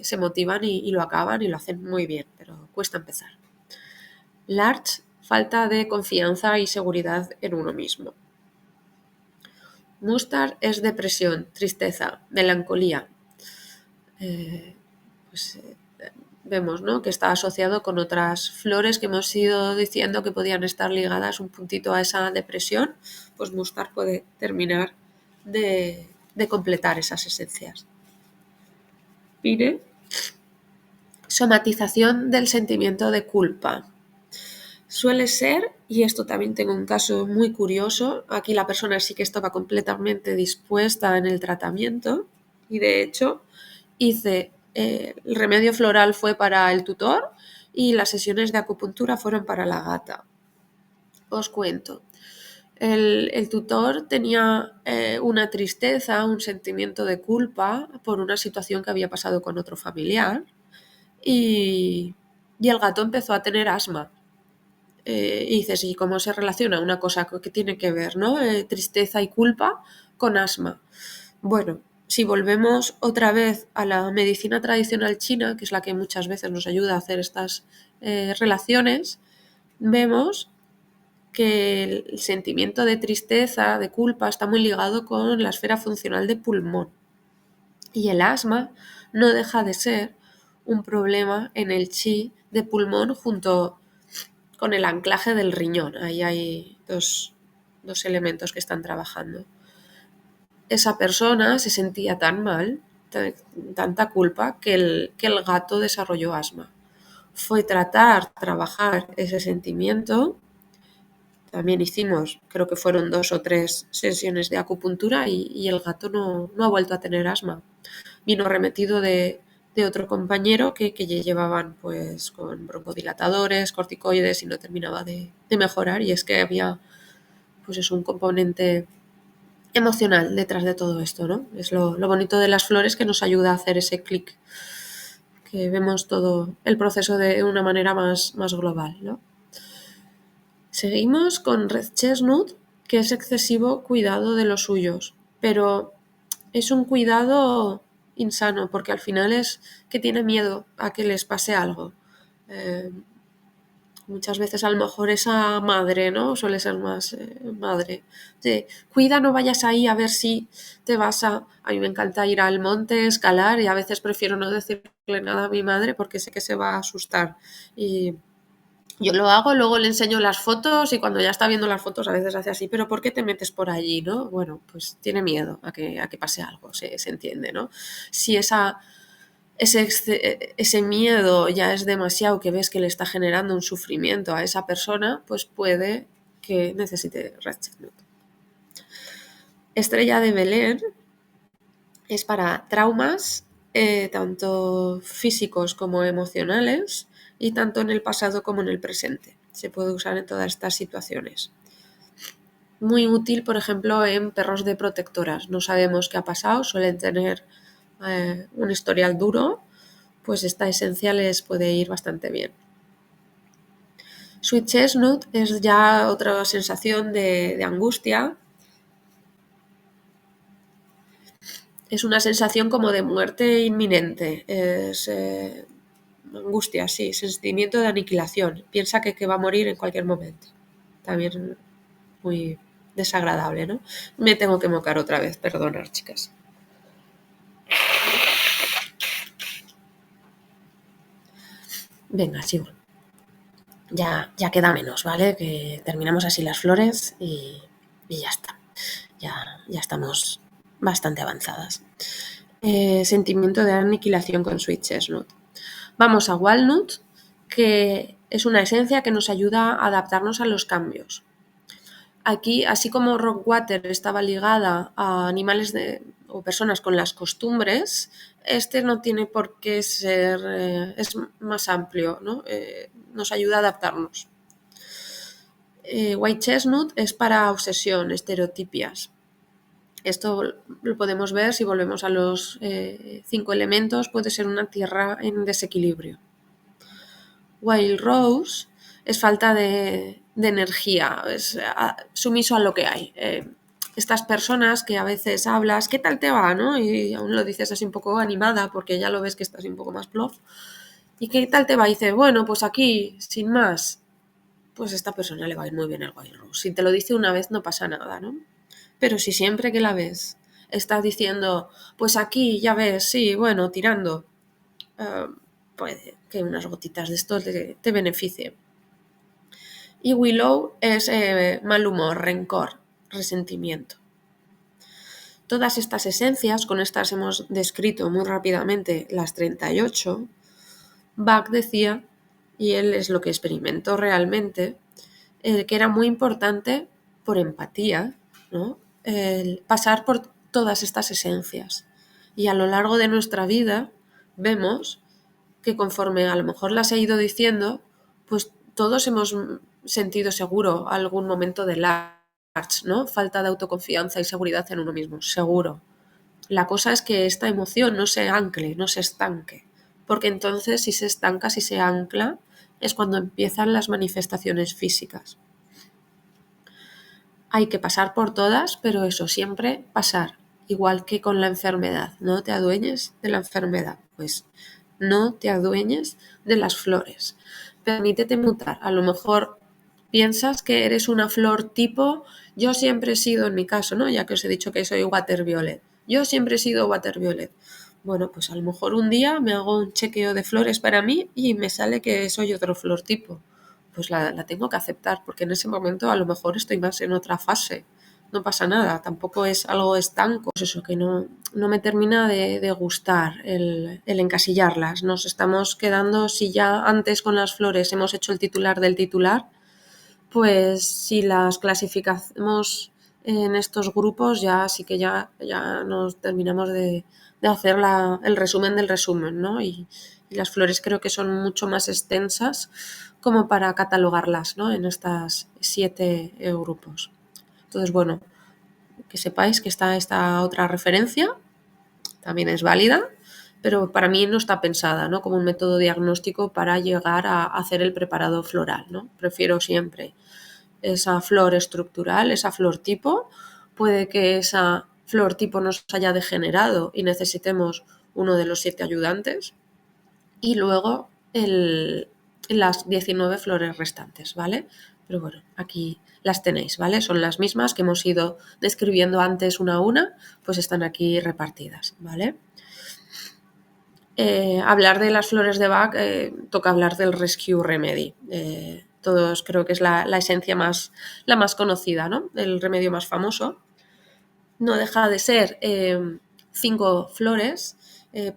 se motivan y lo acaban y lo hacen muy bien, pero cuesta empezar. Large, falta de confianza y seguridad en uno mismo. Mustard es depresión, tristeza, melancolía. Pues vemos, ¿no?, que está asociado con otras flores que hemos ido diciendo que podían estar ligadas un puntito a esa depresión, pues Mustard puede terminar de completar esas esencias. Pine, somatización del sentimiento de culpa. Suele ser, y esto también tengo un caso muy curioso, aquí la persona sí que estaba completamente dispuesta en el tratamiento y de hecho hice el remedio floral fue para el tutor y las sesiones de acupuntura fueron para la gata. Os cuento. El tutor tenía una tristeza, un sentimiento de culpa por una situación que había pasado con otro familiar y el gato empezó a tener asma. Y dices, ¿y cómo se relaciona una cosa que tiene que ver, ¿no? Tristeza y culpa con asma? Bueno, si volvemos otra vez a la medicina tradicional china, que es la que muchas veces nos ayuda a hacer estas relaciones, vemos que el sentimiento de tristeza, de culpa, está muy ligado con la esfera funcional de pulmón. Y el asma no deja de ser un problema en el chi de pulmón junto con el anclaje del riñón. Ahí hay dos elementos que están trabajando. Esa persona se sentía tan mal, tanta culpa, que el gato desarrolló asma. Fue trabajar ese sentimiento. También hicimos, creo que fueron 2 o 3 sesiones de acupuntura y el gato no ha vuelto a tener asma. Vino remetido de otro compañero que ya llevaban pues con broncodilatadores, corticoides y no terminaba de mejorar, y es que había pues es un componente emocional detrás de todo esto, ¿no? Es lo bonito de las flores, que nos ayuda a hacer ese clic, que vemos todo el proceso de una manera más global, ¿no? Seguimos con Red Chestnut, que es excesivo cuidado de los suyos, pero es un cuidado insano, porque al final es que tiene miedo a que les pase algo. Muchas veces a lo mejor esa madre, ¿no? Suele ser más madre. De, cuida, no vayas ahí a ver si te vas a... A mí me encanta ir al monte, escalar, y a veces prefiero no decirle nada a mi madre porque sé que se va a asustar. Y yo lo hago, luego le enseño las fotos y cuando ya está viendo las fotos a veces hace así, pero ¿por qué te metes por allí, no? Bueno, pues tiene miedo a que pase algo, se entiende, ¿no? Si ese miedo ya es demasiado, que ves que le está generando un sufrimiento a esa persona, pues puede que necesite Red Chestnut. Estrella de Belén es para traumas, tanto físicos como emocionales, y tanto en el pasado como en el presente. Se puede usar en todas estas situaciones. Muy útil, por ejemplo, en perros de protectoras. No sabemos qué ha pasado, suelen tener un historial duro, pues esta esencia les puede ir bastante bien. Sweet chestnut es ya otra sensación de angustia. Es una sensación como de muerte inminente. Es angustia, sí, sentimiento de aniquilación. Piensa que va a morir en cualquier momento. También muy desagradable, ¿no? Me tengo que mocar otra vez, perdonad, chicas. Venga, sigo. Ya queda menos, ¿vale? Que terminamos así las flores y ya está. Ya estamos bastante avanzadas. Sentimiento de aniquilación con Sweet Chestnut. Vamos a Walnut, que es una esencia que nos ayuda a adaptarnos a los cambios. Aquí, así como Rockwater estaba ligada a animales o personas con las costumbres, este no tiene por qué ser, es más amplio, ¿no? Nos ayuda a adaptarnos. White Chestnut es para obsesión, estereotipias. Esto lo podemos ver si volvemos a los 5 elementos, puede ser una tierra en desequilibrio. Wild Rose es falta de energía, es sumiso a lo que hay. Estas personas que a veces hablas, ¿qué tal te va? ¿No? Y aún lo dices así un poco animada porque ya lo ves que estás un poco más plof. ¿Y qué tal te va? Y dice, bueno, pues aquí, sin más, pues a esta persona le va a ir muy bien el Wild Rose. Si te lo dice una vez no pasa nada, ¿no? Pero si siempre que la ves estás diciendo, pues aquí ya ves, sí, bueno, tirando, puede que unas gotitas de esto te beneficie. Y Willow es mal humor, rencor, resentimiento. Todas estas esencias, con estas hemos descrito muy rápidamente las 38, Bach decía, y él es lo que experimentó realmente, que era muy importante por empatía, ¿no? El pasar por todas estas esencias. Y a lo largo de nuestra vida vemos que conforme a lo mejor las he ido diciendo, pues todos hemos sentido seguro algún momento de large, ¿no? Falta de autoconfianza y seguridad en uno mismo, seguro. La cosa es que esta emoción no se ancle, no se estanque, porque entonces si se estanca, si se ancla, es cuando empiezan las manifestaciones físicas. Hay que pasar por todas, pero eso, siempre pasar, igual que con la enfermedad. No te adueñes de la enfermedad, pues no te adueñes de las flores. Permítete mutar. A lo mejor piensas que eres una flor tipo, yo siempre he sido, en mi caso, ¿no? Ya que os he dicho que soy water violet. Yo siempre he sido water violet. Bueno, pues a lo mejor un día me hago un chequeo de flores para mí y me sale que soy otro flor tipo. Pues la tengo que aceptar, porque en ese momento a lo mejor estoy más en otra fase. No pasa nada, tampoco es algo estanco. Es eso, que no me termina de gustar el encasillarlas. Nos estamos quedando, si ya antes con las flores hemos hecho el titular del titular, pues si las clasificamos en estos grupos, ya sí que ya nos terminamos de hacer el resumen del resumen, ¿no? Y las flores creo que son mucho más extensas como para catalogarlas, ¿no? En estas 7 grupos. Entonces, bueno, que sepáis que esta otra referencia también es válida, pero para mí no está pensada, ¿no? Como un método diagnóstico para llegar a hacer el preparado floral, ¿no? Prefiero siempre esa flor estructural, esa flor tipo. Puede que esa flor tipo nos haya degenerado y necesitemos uno de los 7 ayudantes. Y luego las 19 flores restantes, ¿vale? Pero bueno, aquí las tenéis, ¿vale? Son las mismas que hemos ido describiendo antes una a una, pues están aquí repartidas, ¿vale? Hablar de las flores de Bach, toca hablar del Rescue Remedy. Todos creo que es la esencia la más conocida, ¿no? El remedio más famoso. No deja de ser 5 flores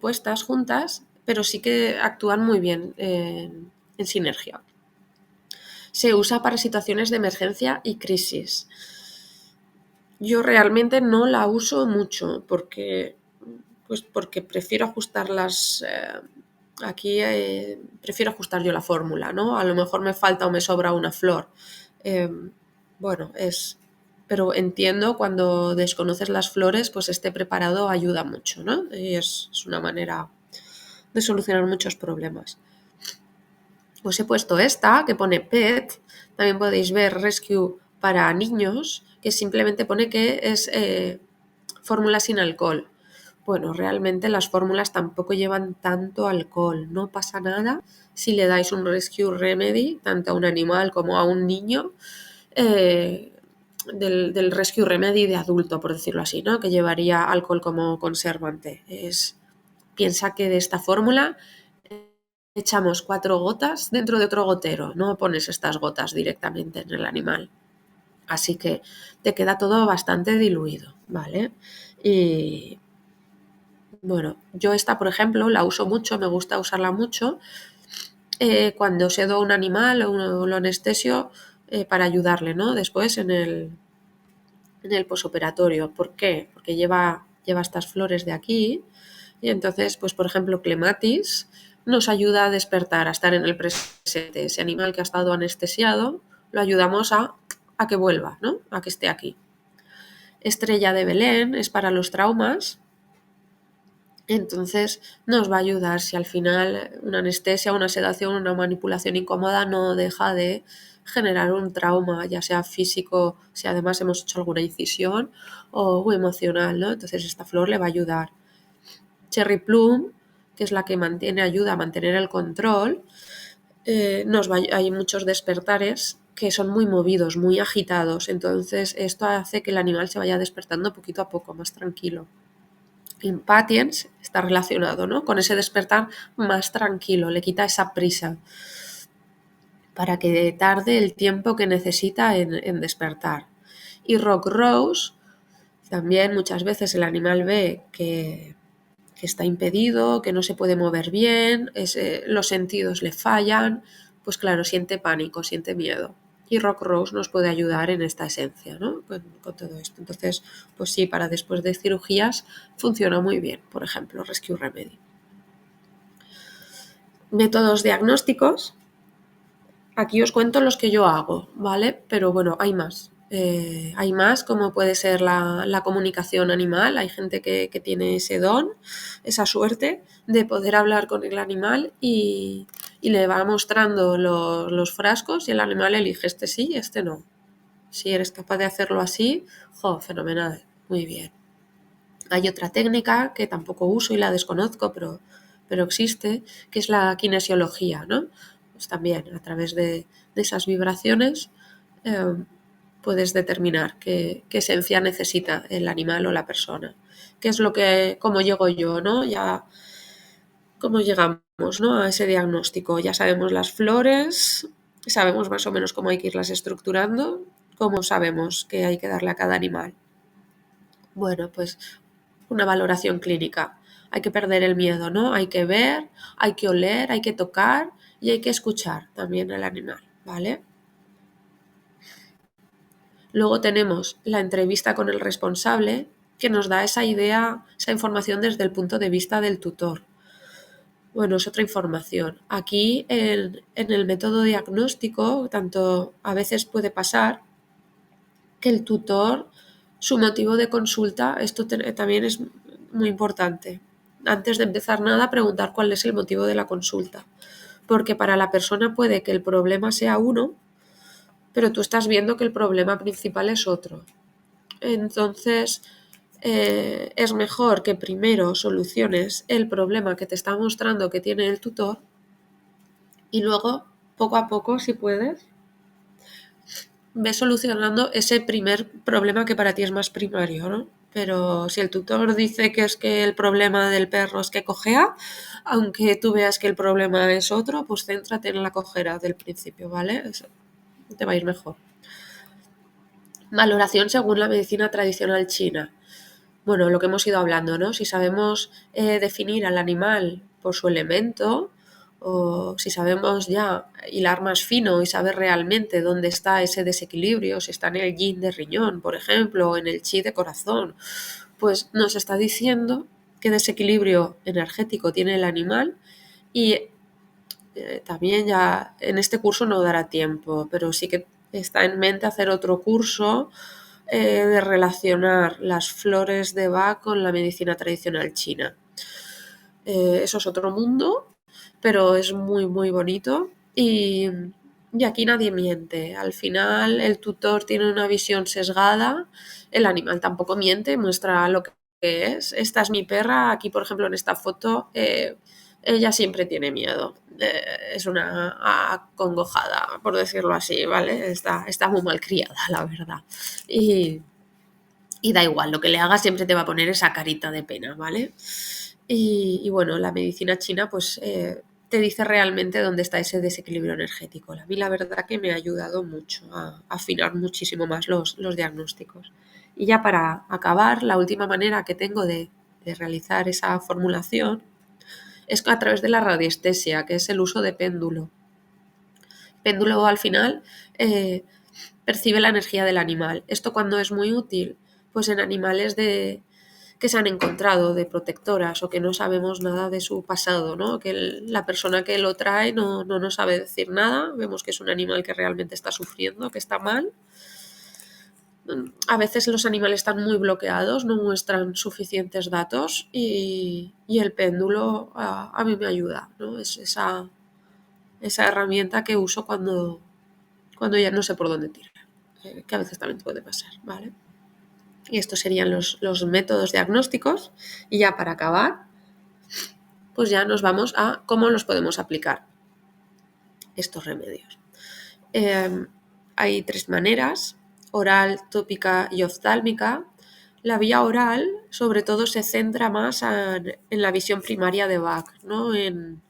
puestas juntas, pero sí que actúan muy bien en sinergia. Se usa para situaciones de emergencia y crisis. Yo realmente no la uso mucho porque prefiero ajustarlas. Aquí prefiero ajustar yo la fórmula, ¿no? A lo mejor me falta o me sobra una flor. Bueno, pero entiendo cuando desconoces las flores, pues este preparado ayuda mucho, ¿no? Y es una manera de solucionar muchos problemas. Os he puesto esta que pone PET, también podéis ver Rescue para niños, que simplemente pone que es fórmula sin alcohol. Bueno, realmente las fórmulas tampoco llevan tanto alcohol, no pasa nada si le dais un Rescue Remedy tanto a un animal como a un niño, del Rescue Remedy de adulto, por decirlo así, ¿no? Que llevaría alcohol como conservante. Piensa que de esta fórmula echamos 4 gotas dentro de otro gotero, no pones estas gotas directamente en el animal. Así que te queda todo bastante diluido, ¿vale? Y bueno, yo esta, por ejemplo, la uso mucho, me gusta usarla mucho cuando sedo a un animal o lo anestesio para ayudarle, ¿no? Después en el posoperatorio. ¿Por qué? Porque lleva estas flores de aquí y entonces, pues por ejemplo, clematis nos ayuda a despertar, a estar en el presente. Ese animal que ha estado anestesiado lo ayudamos a que vuelva, ¿no? A que esté aquí. Estrella de Belén es para los traumas. Entonces nos va a ayudar si al final una anestesia, una sedación, una manipulación incómoda no deja de generar un trauma, ya sea físico, si además hemos hecho alguna incisión, o emocional, ¿no? Entonces esta flor le va a ayudar. Cherry Plum, que es la que ayuda a mantener el control, hay muchos despertares que son muy movidos, muy agitados, entonces esto hace que el animal se vaya despertando poquito a poco, más tranquilo. Impatience está relacionado, ¿no? Con ese despertar más tranquilo, le quita esa prisa para que tarde el tiempo que necesita en despertar. Y Rock Rose, también muchas veces el animal ve que está impedido, que no se puede mover bien, los sentidos le fallan, pues claro, siente pánico, siente miedo. Y Rock Rose nos puede ayudar en esta esencia, ¿no? Con todo esto. Entonces, pues sí, para después de cirugías funciona muy bien, por ejemplo, Rescue Remedy. Métodos diagnósticos. Aquí os cuento los que yo hago, ¿vale? Pero bueno, hay más. Hay más, como puede ser la comunicación animal. Hay gente que tiene ese don, esa suerte de poder hablar con el animal y le va mostrando los frascos y el animal elige este sí y este no. Si eres capaz de hacerlo así, fenomenal, muy bien. Hay otra técnica que tampoco uso y la desconozco, pero existe, que es la kinesiología, ¿no? Pues también a través de esas vibraciones puedes determinar qué esencia necesita el animal o la persona. ¿Qué es cómo llego yo, ¿no? Ya, cómo llegamos, ¿no? A ese diagnóstico. Ya sabemos las flores, sabemos más o menos cómo hay que irlas estructurando, cómo sabemos qué hay que darle a cada animal. Bueno, pues una valoración clínica. Hay que perder el miedo, ¿no? Hay que ver, hay que oler, hay que tocar y hay que escuchar también al animal, ¿vale? Luego tenemos la entrevista con el responsable, que nos da esa idea, esa información desde el punto de vista del tutor. Bueno, es otra información. Aquí en el método diagnóstico, tanto a veces puede pasar que el tutor, su motivo de consulta, esto también es muy importante. Antes de empezar nada, preguntar cuál es el motivo de la consulta. Porque para la persona puede que el problema sea uno, pero tú estás viendo que el problema principal es otro. Entonces, es mejor que primero soluciones el problema que te está mostrando que tiene el tutor y luego, poco a poco, si puedes, ves solucionando ese primer problema que para ti es más primario, ¿no? Pero si el tutor dice que es que el problema del perro es que cojea, aunque tú veas que el problema es otro, pues céntrate en la cojera del principio, ¿vale? Eso te va a ir mejor. Valoración según la medicina tradicional china. Bueno, lo que hemos ido hablando, ¿no? Si sabemos definir al animal por su elemento, o si sabemos ya hilar más fino y saber realmente dónde está ese desequilibrio, si está en el yin de riñón, por ejemplo, o en el chi de corazón, pues nos está diciendo qué desequilibrio energético tiene el animal y también ya en este curso no dará tiempo, pero sí que está en mente hacer otro curso de relacionar las flores de Bach con la medicina tradicional china. Eso es otro mundo, pero es muy, muy bonito y aquí nadie miente. Al final el tutor tiene una visión sesgada, el animal tampoco miente, muestra lo que es. Esta es mi perra, aquí por ejemplo en esta foto, ella siempre tiene miedo. Es una acongojada, por decirlo así, ¿vale? Está muy mal criada, la verdad. Y, y da igual, lo que le hagas siempre te va a poner esa carita de pena, ¿vale? Y bueno, la medicina china pues te dice realmente dónde está ese desequilibrio energético. A mí la verdad que me ha ayudado mucho a afinar muchísimo más los diagnósticos. Y ya para acabar, la última manera que tengo de realizar esa formulación es a través de la radiestesia, que es el uso de péndulo. Péndulo al final percibe la energía del animal. Esto cuando es muy útil, pues en animales que se han encontrado de protectoras o que no sabemos nada de su pasado, ¿no? Que la persona que lo trae no nos sabe decir nada, vemos que es un animal que realmente está sufriendo, que está mal. A veces los animales están muy bloqueados, no muestran suficientes datos y el péndulo a mí me ayuda, ¿no? Es esa herramienta que uso cuando ya no sé por dónde tirar, que a veces también puede pasar, ¿vale? Y estos serían los métodos diagnósticos. Y ya para acabar, pues ya nos vamos a cómo los podemos aplicar estos remedios. Hay 3 maneras: oral, tópica y oftálmica. La vía oral sobre todo se centra más en la visión primaria de Bach, ¿no? En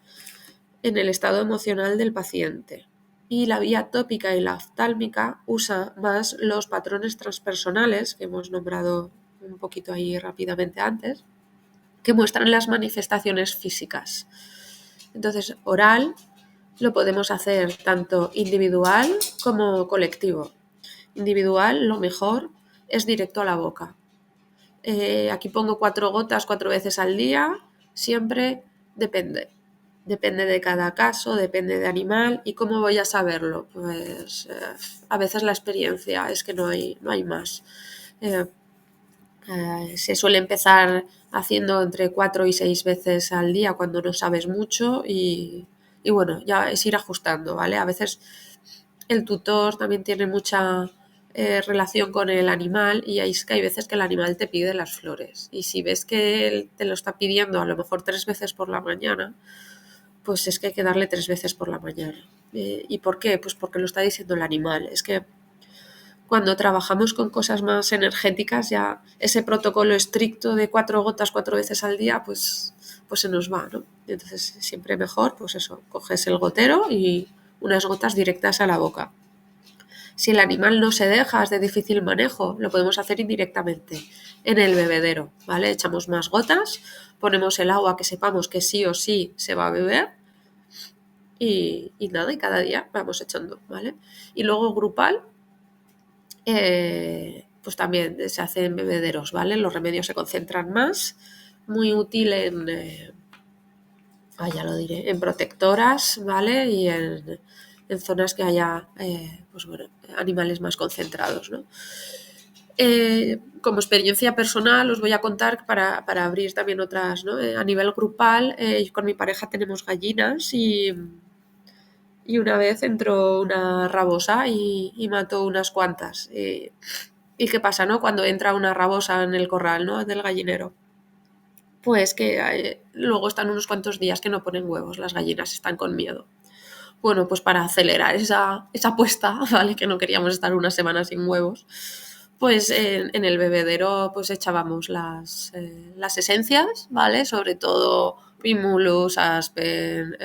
el estado emocional del paciente. Y la vía tópica y la oftálmica usa más los patrones transpersonales, que hemos nombrado un poquito ahí rápidamente antes, que muestran las manifestaciones físicas. Entonces, oral lo podemos hacer tanto individual como colectivo. Individual, lo mejor es directo a la boca. Aquí pongo 4 gotas 4 veces al día, siempre depende. Depende de cada caso, depende de animal. ¿Y cómo voy a saberlo? Pues a veces la experiencia es que no hay más. Se suele empezar haciendo entre 4 y 6 veces al día cuando no sabes mucho y bueno, ya es ir ajustando, ¿vale? A veces el tutor también tiene mucha relación con el animal y es que hay veces que el animal te pide las flores y si ves que él te lo está pidiendo a lo mejor 3 veces por la mañana, pues es que hay que darle 3 veces por la mañana. ¿Y por qué? Pues porque lo está diciendo el animal. Es que cuando trabajamos con cosas más energéticas, ya ese protocolo estricto de 4 gotas 4 veces al día, pues se nos va, ¿no? Entonces, siempre mejor, pues eso, coges el gotero y unas gotas directas a la boca. Si el animal no se deja, es de difícil manejo, lo podemos hacer indirectamente en el bebedero, ¿vale? Echamos más gotas, ponemos el agua que sepamos que sí o sí se va a beber y nada, y cada día vamos echando, ¿vale? Y luego grupal, pues también se hace en bebederos, ¿vale? Los remedios se concentran más, muy útil ya lo diré, en protectoras, ¿vale? Y en zonas que haya, pues bueno, animales más concentrados, ¿no? Como experiencia personal os voy a contar para abrir también otras, ¿no? A nivel grupal, con mi pareja tenemos gallinas y una vez entró una rabosa y mató unas cuantas. ¿Y qué pasa, no? Cuando entra una rabosa en el corral, ¿no? Del gallinero. Pues que luego están unos cuantos días que no ponen huevos, las gallinas están con miedo. Bueno, pues para acelerar esa puesta, ¿vale? Que no queríamos estar una semana sin huevos, pues en el bebedero pues echábamos las esencias, ¿vale? Sobre todo Primulus, Aspen,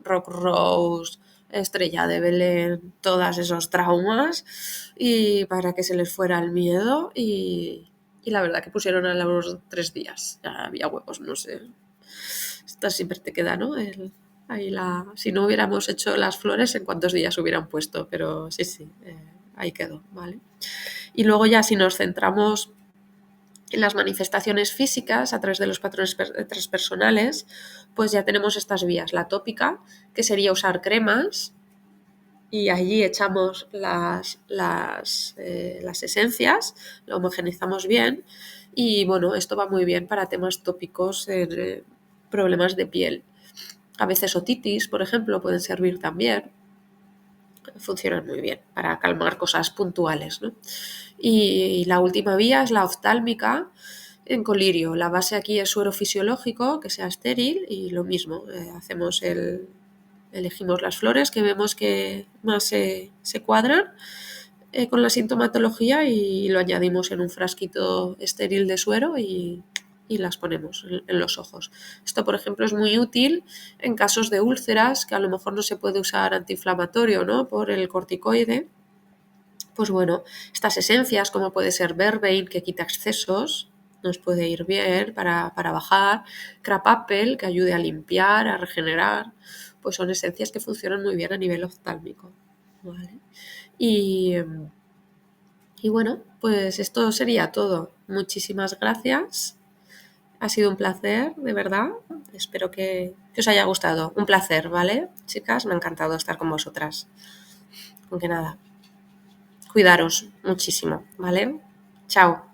Rock Rose, Estrella de Belén, todos esos traumas y para que se les fuera el miedo y la verdad que pusieron a los 3 días, ya había huevos, no sé. Esta siempre te queda, ¿no? Si no hubiéramos hecho las flores, ¿en cuántos días hubieran puesto? Pero sí, ahí quedó, ¿vale? Y luego ya si nos centramos en las manifestaciones físicas a través de los patrones transpersonales, pues ya tenemos estas vías. La tópica, que sería usar cremas, y allí echamos las esencias, lo homogenizamos bien y bueno, esto va muy bien para temas tópicos problemas de piel. A veces otitis, por ejemplo, pueden servir también. Funcionan muy bien para calmar cosas puntuales, ¿no? Y la última vía es la oftálmica en colirio. La base aquí es suero fisiológico, que sea estéril, y lo mismo, elegimos las flores que vemos que más se cuadran con la sintomatología y lo añadimos en un frasquito estéril de suero y las ponemos en los ojos. Esto, por ejemplo, es muy útil en casos de úlceras, que a lo mejor no se puede usar antiinflamatorio, ¿no? Por el corticoide. Pues bueno, estas esencias, como puede ser verbein, que quita excesos, nos puede ir bien para bajar, crab apple, que ayude a limpiar, a regenerar, pues son esencias que funcionan muy bien a nivel oftálmico, ¿vale? Y bueno, pues esto sería todo. Muchísimas gracias. Ha sido un placer, de verdad. Espero que os haya gustado. Un placer, ¿vale? Chicas, me ha encantado estar con vosotras. Aunque nada, cuidaros muchísimo, ¿vale? Chao.